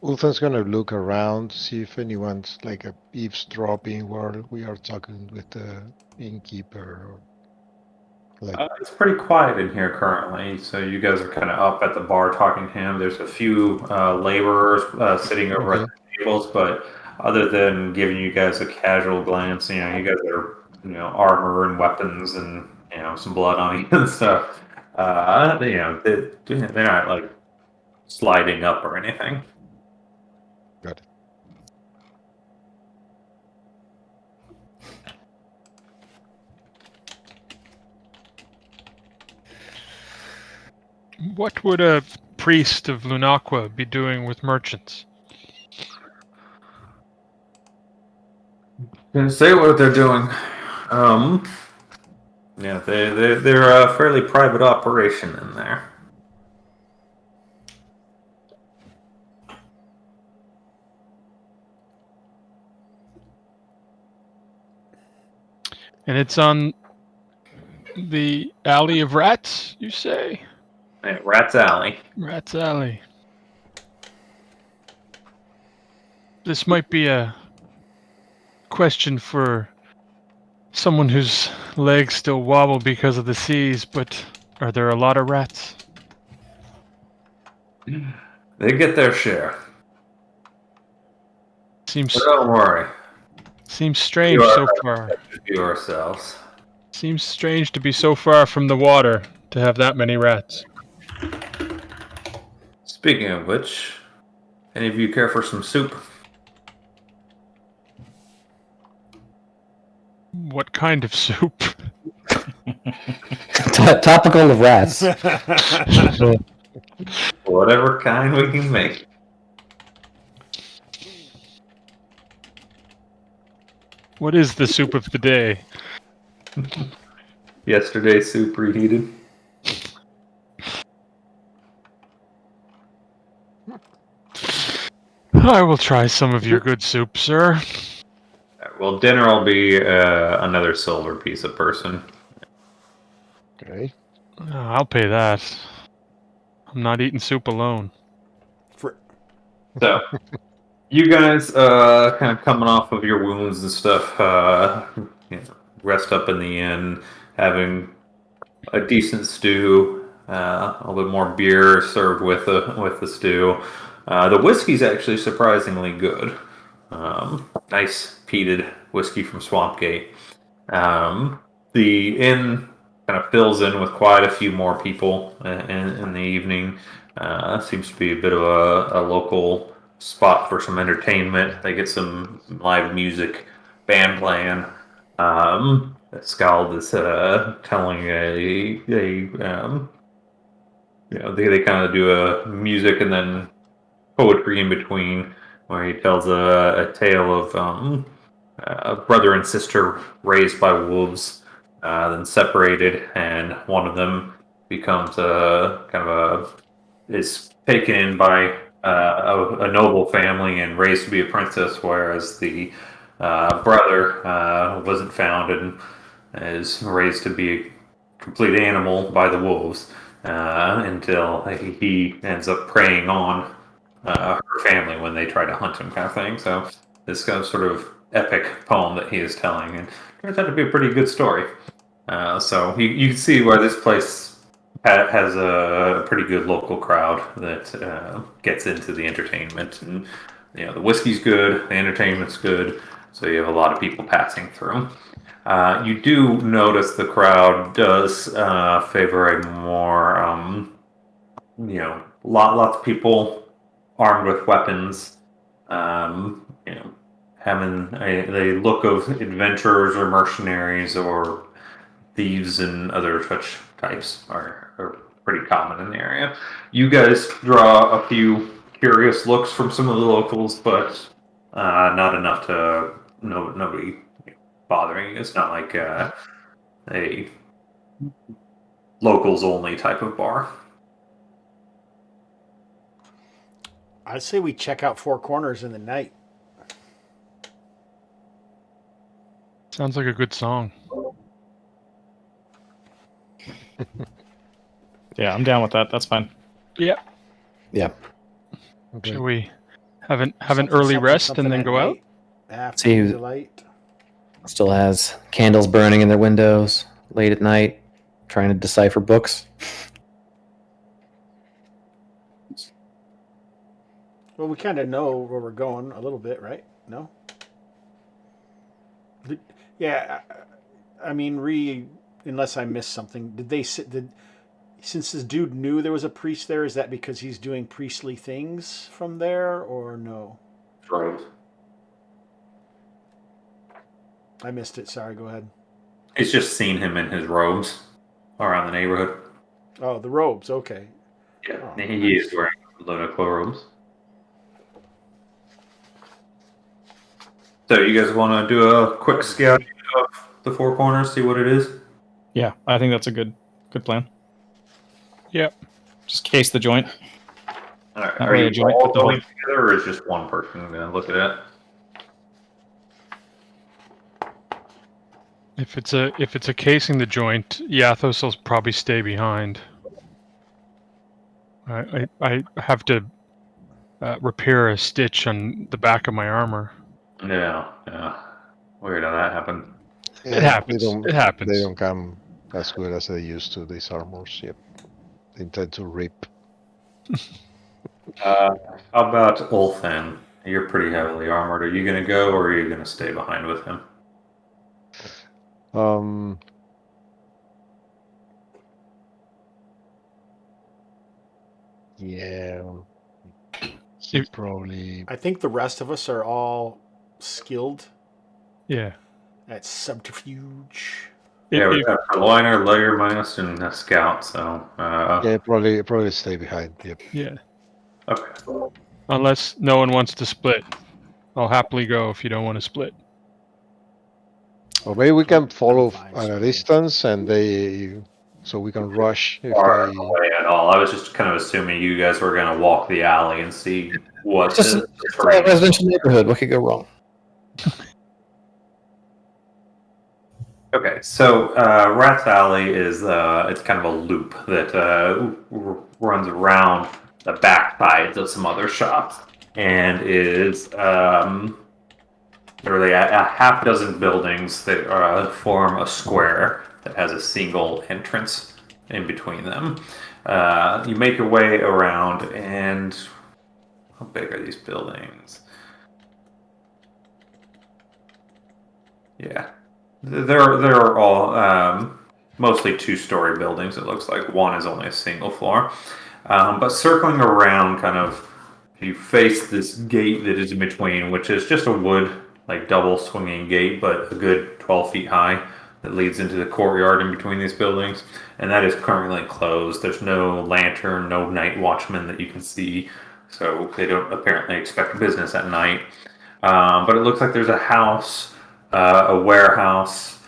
Ulfan's gonna look around, see if anyone's like eavesdropping while we are talking with the innkeeper. Or like, it's pretty quiet in here currently, so you guys are kind of up at the bar talking to him. There's a few laborers sitting over at the tables, but other than giving you guys a casual glance, you guys are, armor and weapons and, some blood on you and stuff. They're not like sliding up or anything. got it. What would a priest of Lunaqua be doing with merchants? Gonna say what they're doing. They're a fairly private operation in there. And it's on the Alley of Rats, you say? Yeah, Rat's Alley. Rat's Alley. This might be a question for someone whose legs still wobble because of the seas, but are there a lot of rats? They get their share. Seems But don't worry. seems strange so far. Yourselves. Seems strange to be so far from the water to have that many rats. Speaking of which, any of you care for some soup? What kind of soup? Topical of rats. Whatever kind we can make. What is the soup of the day? Yesterday's soup reheated. I will try some of your good soup, sir. Well, dinner will be another silver piece a person. Okay. I'll pay that. I'm not eating soup alone. For So, you guys, kind of coming off of your wounds and stuff, rest up in the inn, having a decent stew, a little bit more beer served with the stew. The whiskey's actually surprisingly good. Nice peated whiskey from Swampgate. The inn kind of fills in with quite a few more people in the evening. Seems to be a bit of a local spot for some entertainment. They get some live music, band playing. Scald is telling they kind of do a music and then poetry in between, where he tells a tale of a brother and sister raised by wolves, then separated, and one of them becomes is taken in by a noble family and raised to be a princess, whereas the brother wasn't found and is raised to be a complete animal by the wolves until he ends up preying on her family when they try to hunt him, kind of thing. So this kind of sort of epic poem that he is telling, and turns out to be a pretty good story. So you can see why this place has a pretty good local crowd that gets into the entertainment, and the whiskey's good, the entertainment's good, so you have a lot of people passing through. You do notice the crowd does favor a more, lots of people armed with weapons, having a look of adventurers or mercenaries or thieves and other such types are pretty common in the area. You guys draw a few curious looks from some of the locals, but not enough to nobody bothering you. It's not like a locals only type of bar. I'd say we check out Four Corners in the night. Sounds like a good song. Yeah, I'm down with that. That's fine. Yeah. Yeah. Okay. Shall we have an Something, early something, rest something and then at go out? night after See- the light. Still has candles burning in their windows late at night, trying to decipher books. Well, we kind of know where we're going a little bit, right? No? Yeah, I mean, unless I missed something, since this dude knew there was a priest there, is that because he's doing priestly things from there, or no? Right. I missed it. Sorry, go ahead. It's just seen him in his robes around the neighborhood. Oh, the robes. Okay. Yeah, Oh, he is wearing Lunico robes. So you guys want to do a quick scout of the Four Corners, see what it is? Yeah, I think that's a good plan. Yep. Just case the joint. All right. Not Are really a you joint, all but the going together, or is just one person going to look at it? If it's a casing the joint, Yathos will probably stay behind. I have to repair a stitch on the back of my armor. Yeah. Weird how that happened. It happens. It happens. They don't come as good as they used to, these armors. Yep. They tend to rip. How about Ulthan? You're pretty heavily armored. Are you going to go, or are you going to stay behind with him? Yeah. Probably. I think the rest of us are all skilled Yeah. at subterfuge. Yeah, we've got a liner, layer minus, and a scout. So Yeah, probably stay behind. Yep. Yeah. okay. Unless no one wants to split. I'll happily go if you don't want to split. Or maybe we can follow Five, at a so- distance, and so we can rush if Far they. away at all. I was just kind of assuming you guys were going to walk the alley and see what It's just the a terrain. residential neighborhood. What could go wrong? Okay, so Rat's Alley is it's kind of a loop that runs around the back sides of some other shops, and is literally a half dozen buildings that form a square that has a single entrance in between them. You make your way around, and how big are these buildings? Yeah. They're all mostly two-story buildings. It looks like one is only a single floor, but circling around, kind of, you face this gate that is in between, which is just a wood, like double swinging gate, but a good 12 feet high, that leads into the courtyard in between these buildings, and that is currently closed. There's no lantern, no night watchman that you can see, so they don't apparently expect business at night. But it looks like there's a house. A warehouse.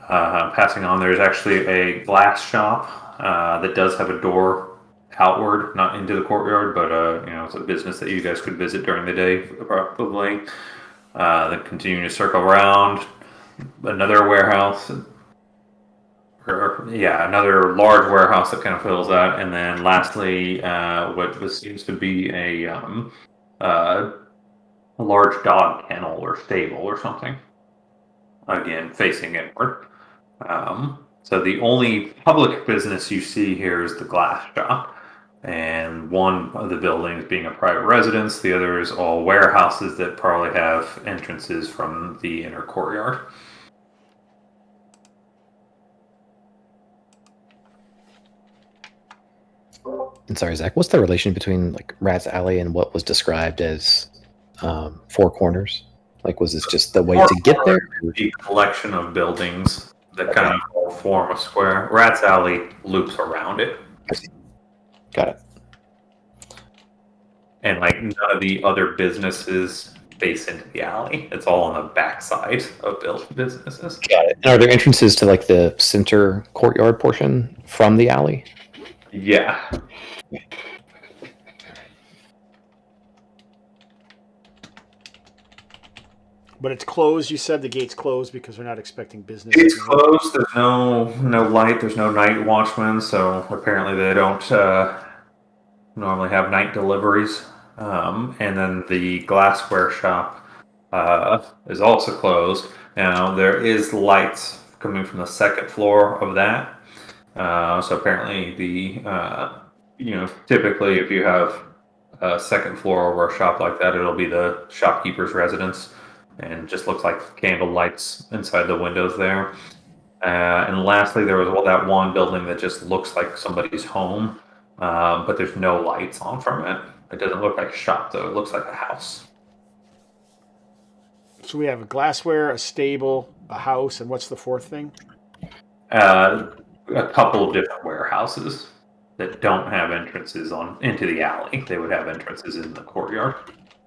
Passing on, there's actually a glass shop that does have a door outward, not into the courtyard, but it's a business that you guys could visit during the day, probably. Then continuing to circle around, another warehouse. Another large warehouse that kind of fills that, and then lastly, what seems to be a large dog kennel or stable or something. Again, facing inward. So the only public business you see here is the glass shop, and one of the buildings being a private residence, the other is all warehouses that probably have entrances from the inner courtyard. And sorry, Zach, what's the relation between like Rat's Alley and what was described as Four Corners? Like, was this just the way to get there? The collection of buildings that kind of all form a square. Rat's Alley loops around it. Got it. And like none of the other businesses face into the alley. It's all on the backside of built businesses. Got it. And are there entrances to like the center courtyard portion from the alley? Yeah. But it's closed. You said the gate's closed because we're not expecting business. It's closed. There's no light. There's no night watchman. So apparently they don't normally have night deliveries. And then the glassware shop is also closed. Now there is lights coming from the second floor of that. So apparently typically if you have a second floor over a shop like that, it'll be the shopkeeper's residence. And just looks like candle lights inside the windows there. And lastly, there was that one building that just looks like somebody's home, but there's no lights on from it. It doesn't look like a shop, though. It looks like a house. So we have a glassware, a stable, a house, and what's the fourth thing? A couple of different warehouses that don't have entrances into the alley. They would have entrances in the courtyard.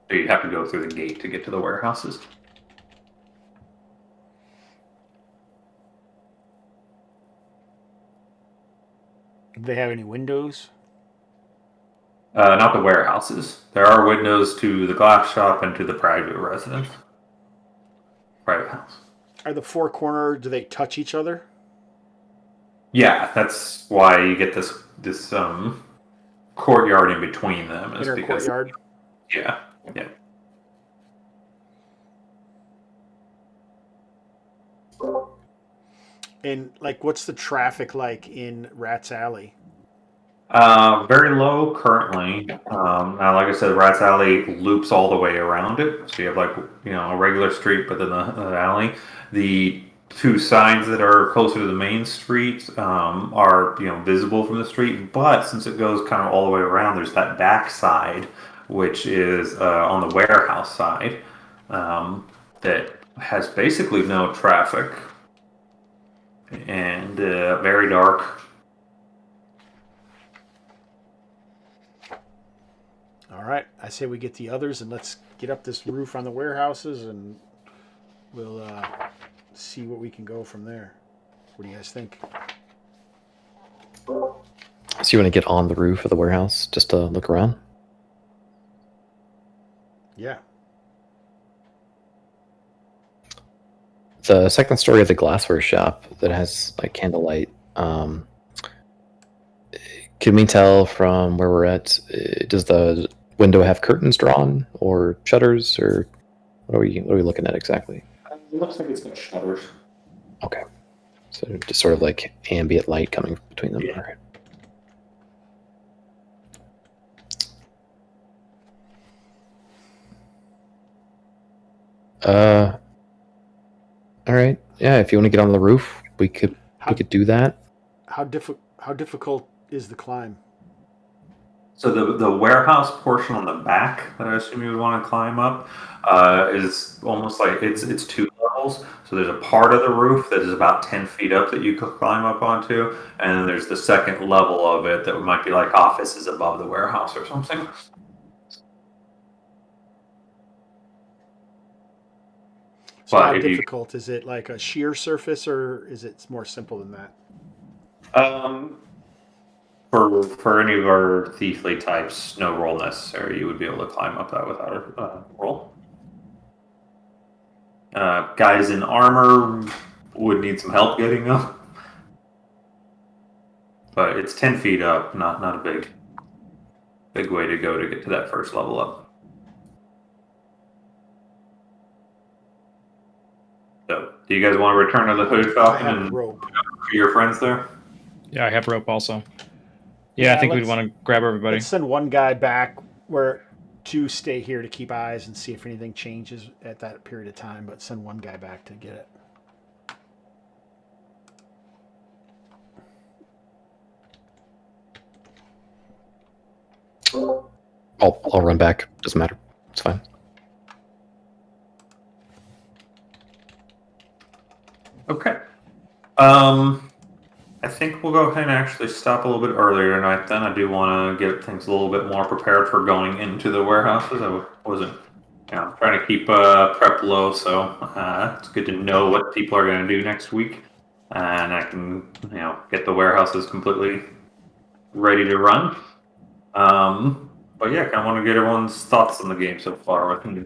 So you'd have to go through the gate to get to the warehouses. Do they have any windows? Not the warehouses. There are windows to the glass shop and to the private residence. Private house. Are the four corner, do they touch each other? Yeah, that's why you get this courtyard in between them. Is Inner because, courtyard? Yeah. And like, what's the traffic like in Rat's Alley? Very low currently. Now, like I said, Rat's Alley loops all the way around it. So you have a regular street, but then the alley. The two signs that are closer to the main street are visible from the street. But since it goes kind of all the way around, there's that back side, which is on the warehouse side, that has basically no traffic and very dark. All right, I say we get the others and let's get up this roof on the warehouses and we'll see what we can go from there. What do you guys think? So you want to get on the roof of the warehouse just to look around? Yeah. The second story of the glassware shop that has like candlelight. Can we tell from where we're at? Does the window have curtains drawn or shutters, or what are we looking at exactly? It looks like it's got shutters. Okay, so just sort of like ambient light coming between them. Yeah. All right. All right. Yeah, if you want to get on the roof, we could do that. How difficult is the climb? So the warehouse portion on the back that I assume you would want to climb up is almost like it's 2 levels. So there's a part of the roof that is about 10 feet up that you could climb up onto, and then there's the second level of it that might be like offices above the warehouse or something. So But how if you- difficult is it? Like a sheer surface, or is it more simple than that? For any of our thiefly types, no roll necessary. You would be able to climb up that without a roll. Guys in armor would need some help getting up, but it's 10 feet up. Not a big way to go to get to that first level up. So, do you guys want to return to the Hooded I Falcon have and rope. see your friends there? Yeah, I have rope also. Yeah, Yeah, I think we'd let's- want to grab everybody. Let's send one guy back where 2 stay here to keep eyes and see if anything changes at that period of time, but send one guy back to get it. I'll run back. Doesn't matter. It's fine. Okay. I think we'll go ahead and actually stop a little bit earlier tonight. Then I do want to get things a little bit more prepared for going into the warehouses. I wasn't, trying to keep prep low, so it's good to know what people are going to do next week, and I can, get the warehouses completely ready to run. But yeah, I kind of want to get everyone's thoughts on the game so far. What can do?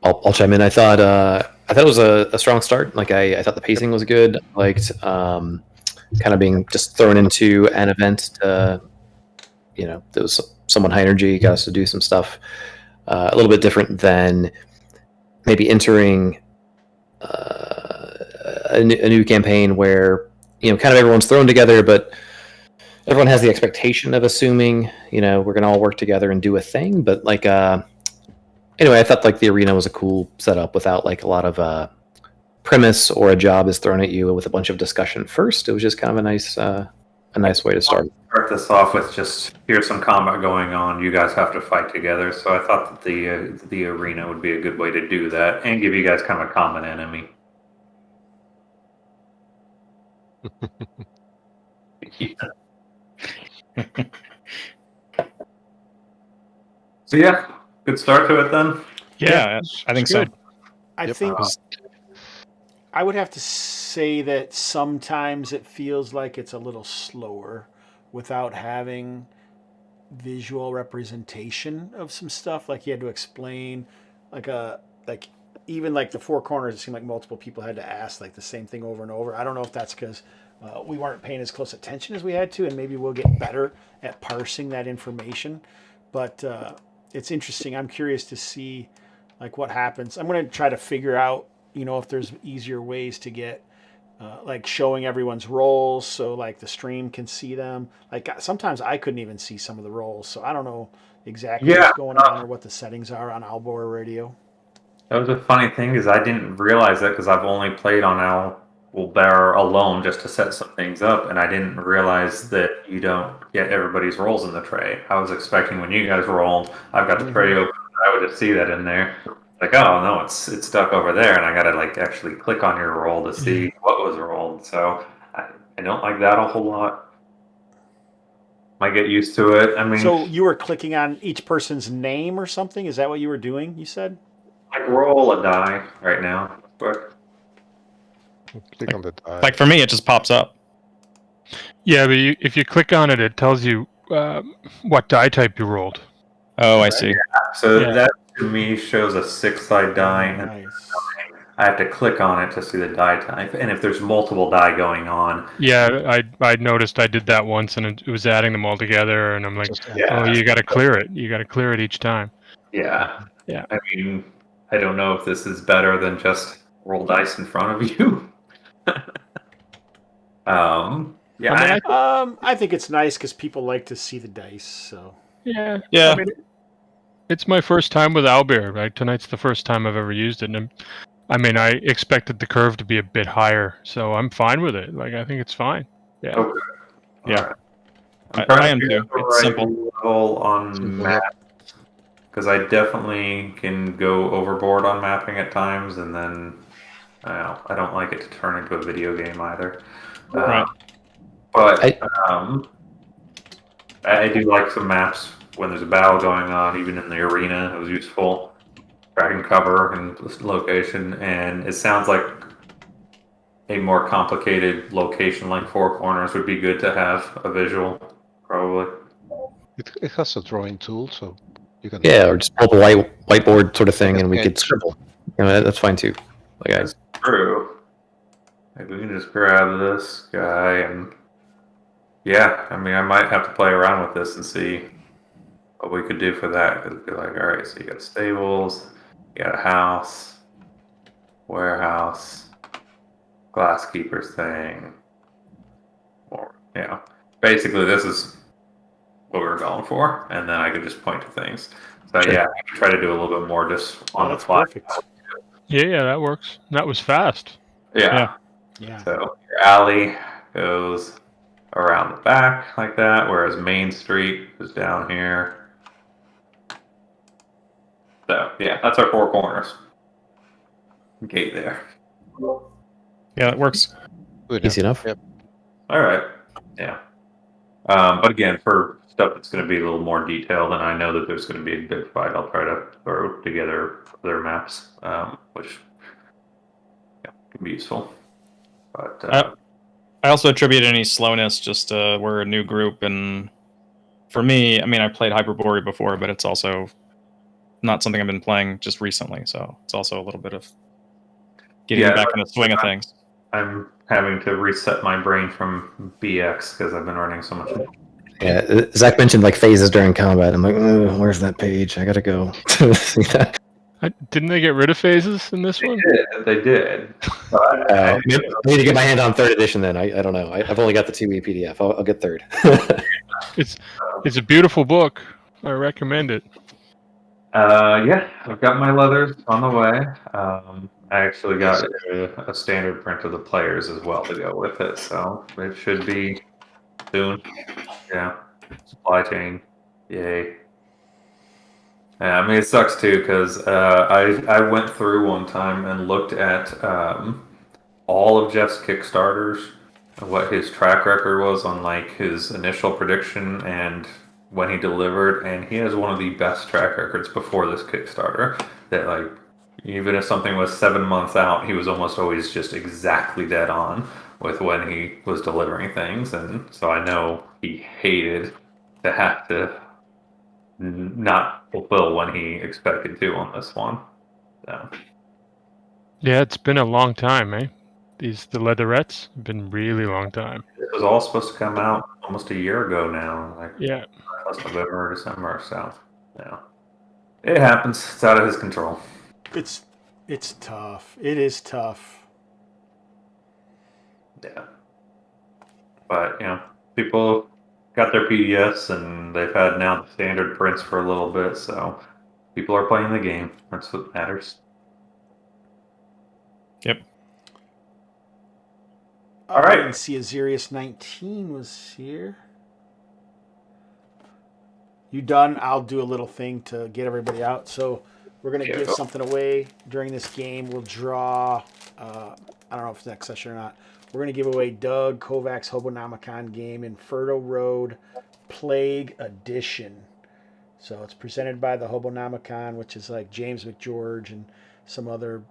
I'll chime in. I thought it was a strong start. Like I thought the pacing was good. I liked kind of being just thrown into an event. There was somewhat high energy. Got us to do some stuff a little bit different than maybe entering a new campaign where kind of everyone's thrown together, but everyone has the expectation of assuming we're gonna all work together and do a thing. But like anyway, I thought like the arena was a cool setup without like a lot of premise or a job is thrown at you with a bunch of discussion first. It was just kind of a nice way to start. Start this off with just here's some combat going on. You guys have to fight together. So I thought that the arena would be a good way to do that and give you guys kind of a common enemy. So yeah, good start to it then. Yeah, I think so. good. I Yep. think I would have to say that sometimes it feels like it's a little slower without having visual representation of some stuff. Like you had to explain, like even like the 4 corners. It seemed like multiple people had to ask like the same thing over and over. I don't know if that's because we weren't paying as close attention as we had to, and maybe we'll get better at parsing that information. But it's interesting. I'm curious to see like what happens. I'm going to try to figure out, if there's easier ways to get like showing everyone's roles so like the stream can see them. Like sometimes I couldn't even see some of the roles, so I don't know exactly what's going on or what the settings are on Albor Radio. That was a funny thing is I didn't realize that because I've only played on Owlbear alone just to set some things up, and I didn't realize that you don't get everybody's roles in the tray. I was expecting when you guys rolled, I've got the tray open, I would just see that in there. Like, oh no, it's stuck over there, and I gotta like actually click on your roll to see what was rolled. So I don't like that a whole lot. might get used to it. I mean, So you were clicking on each person's name or something? Is that what you were doing? You said. like roll a die right now, but Click on the die. Like for me, it just pops up. Yeah, but if you click on it, it tells you what die type you rolled. Oh, I see. so Yeah. that to me shows a 6-side die, and Nice. I have to click on it to see the die type. And if there's multiple die going on, Yeah, I noticed I did that once, and it was adding them all together, and I'm like, Just Yeah. oh, you got to clear it. You got to clear it each time. yeah. Yeah. I mean, I don't know if this is better than just roll dice in front of you. Yeah. I mean, I think it's nice because people like to see the dice. So Yeah. Yeah. I mean, it's my first time with owlbear. Right, tonight's the first time I've ever used it, and I mean, I expected the curve to be a bit higher, so I'm fine with it. Like, I think it's fine. Yeah. Okay. Yeah. Alright. I'm I trying am to too. get the It's right simple. level on Simple, map because I definitely can go overboard on mapping at times, and then I don't like it to turn into a video game either. Right. But I do like some maps when there's a battle going on, even in the arena. It was useful. Tracking cover and location, and it sounds like a more complicated location like Four Corners would be good to have a visual, probably. it has a drawing tool, so you can. Yeah, or just pull up a whiteboard sort of thing, Like a and we could sketch. scribble. You know, that's fine too. Like That's true. Maybe we can just grab this guy and yeah, I mean, I might have to play around with this and see what we could do for that. Because be like, all right, so you got stables, you got a house, warehouse, glasskeeper's thing. Or, basically this is what we were going for, and then I could just point to things. So Sure. yeah, I could try to do a little bit more just on the that's fly. perfect. Yeah, that works. That was fast. Yeah. Yeah. So your alley goes around the back like that, whereas Main Street is down here. So yeah, that's our Four Corners gate there. Yeah, it works. Good easy enough. Yep. All right, yeah. But again, for stuff that's going to be a little more detailed, and I know that there's going to be a big fight, I'll try to throw together other maps, which can be useful. But I also attribute any slowness just we're a new group, and for me, I mean, I played Hyperborea before, but it's also not something I've been playing just recently, so it's also a little bit of getting back in the swing of things. I'm having to reset my brain from BX because I've been running so much. Yeah, Zach mentioned like phases during combat. I'm like, where's that page? I gotta go see that. Didn't they get rid of phases in this one? They did. But I need to get my hand on third edition then. I don't know. I've only got the 2E PDF. I'll get third. It's a beautiful book. I recommend it. Yeah, I've got my leathers on the way. I actually got a standard print of the players as well to go with it, so it should be soon. Yeah, supply chain, yay. Yeah, I mean it sucks too because I went through one time and looked at all of Jeff's Kickstarters, what his track record was on like his initial prediction and when he delivered, and he has one of the best track records before this Kickstarter. That like even if something was 7 months out, he was almost always just exactly dead on with when he was delivering things, and so I know he hated to have to not fulfill when he expected to on this one. So. Yeah, it's been a long time, eh? The leatherettes have been really long time. It was all supposed to come out almost a year ago now. Like Yeah. November or December, so yeah. It happens. It's out of his control. It's tough. It is tough. Yeah. But people got their PDFs and they've had now the standard prints for a little bit, so people are playing the game. That's what matters. Yep. All right. I didn't see Azirius 19 was here. You done? I'll do a little thing to get everybody out. So we're going to give something away during this game. We'll draw, I don't know if it's next session or not. We're going to give away Doug Kovac's Hobonomicon game, Inferno Road, Plague Edition. So it's presented by the Hobonomicon, which is like James McGeorge and some other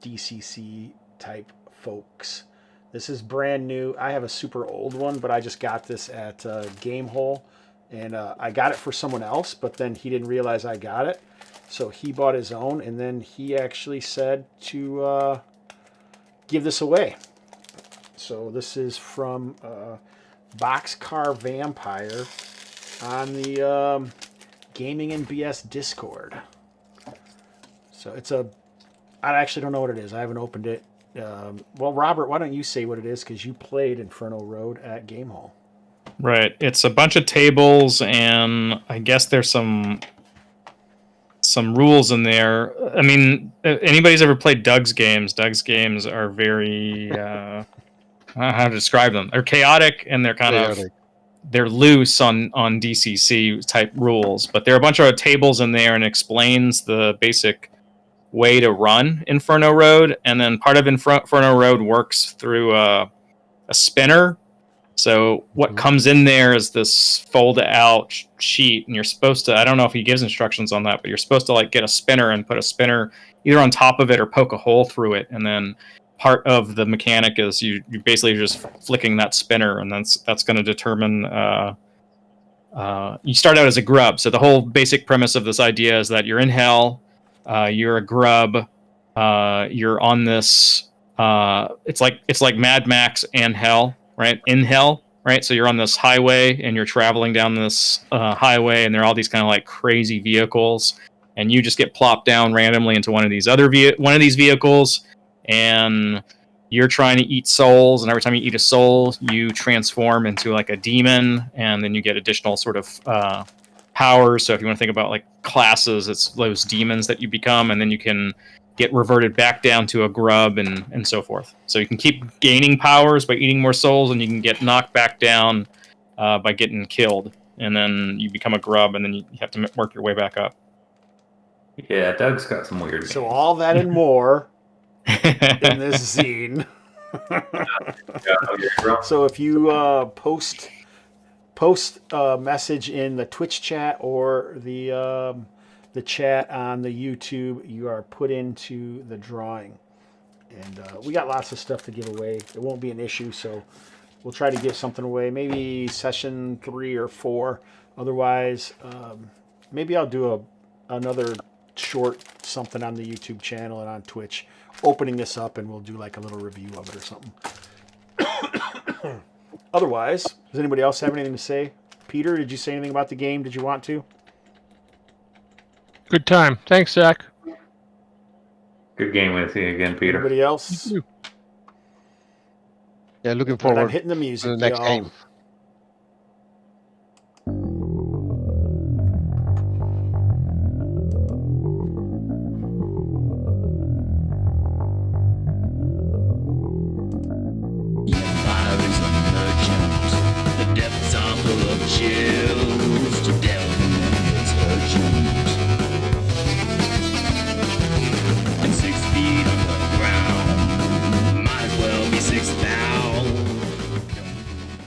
DCC type folks. This is brand new. I have a super old one, but I just got this at Gamehole, and I got it for someone else, but then he didn't realize I got it, so he bought his own, and then he actually said to give this away. So this is from Boxcar Vampire on the Gaming and BS Discord. So it's a, I actually don't know what it is. I haven't opened it. Well, Robert, why don't you say what it is, because you played Inferno Road at Gamehole. Right. It's a bunch of tables, and I guess there's some rules in there. I mean, anybody's ever played Doug's games? Doug's games are very I don't know how to describe them. They're chaotic, and they're kind of they're loose on DCC type rules, but there are a bunch of tables in there, and explains the basic way to run Inferno Road, and then part of Inferno Road works through a spinner. So what comes in there is this fold out sheet, and you're supposed to, I don't know if he gives instructions on that, but you're supposed to like get a spinner and put a spinner either on top of it or poke a hole through it, and then part of the mechanic is you basically just flicking that spinner, and that's going to determine you start out as a grub. So the whole basic premise of this idea is that you're in hell. You're a grub. You're on this. It's like Mad Max and hell, right? In hell, right? So you're on this highway, and you're traveling down this highway, and there are all these kind of like crazy vehicles, and you just get plopped down randomly into one of these vehicles, and you're trying to eat souls, and every time you eat a soul, you transform into like a demon, and then you get additional sort of powers. So if you want to think about like classes, it's those demons that you become, and then you can get reverted back down to a grub, and so forth. So you can keep gaining powers by eating more souls, and you can get knocked back down by getting killed, and then you become a grub, and then you have to work your way back up. Yeah, Doug's got some weird So names. all that and more in this zine. So if you post a message in the Twitch chat or the chat on the YouTube, you are put into the drawing. And we got lots of stuff to give away. It won't be an issue, so we'll try to give something away. Maybe session 3 or 4. Otherwise, maybe I'll do another short something on the YouTube channel and on Twitch, opening this up, and we'll do like a little review of it or something. Otherwise, does anybody else have anything to say? Peter, did you say anything about the game? Did you want to? Good time. Thanks, Zach. Good game with you again, Peter. Anybody else? Yeah, looking All right, I'm forward hitting the to music. the next y'all. game.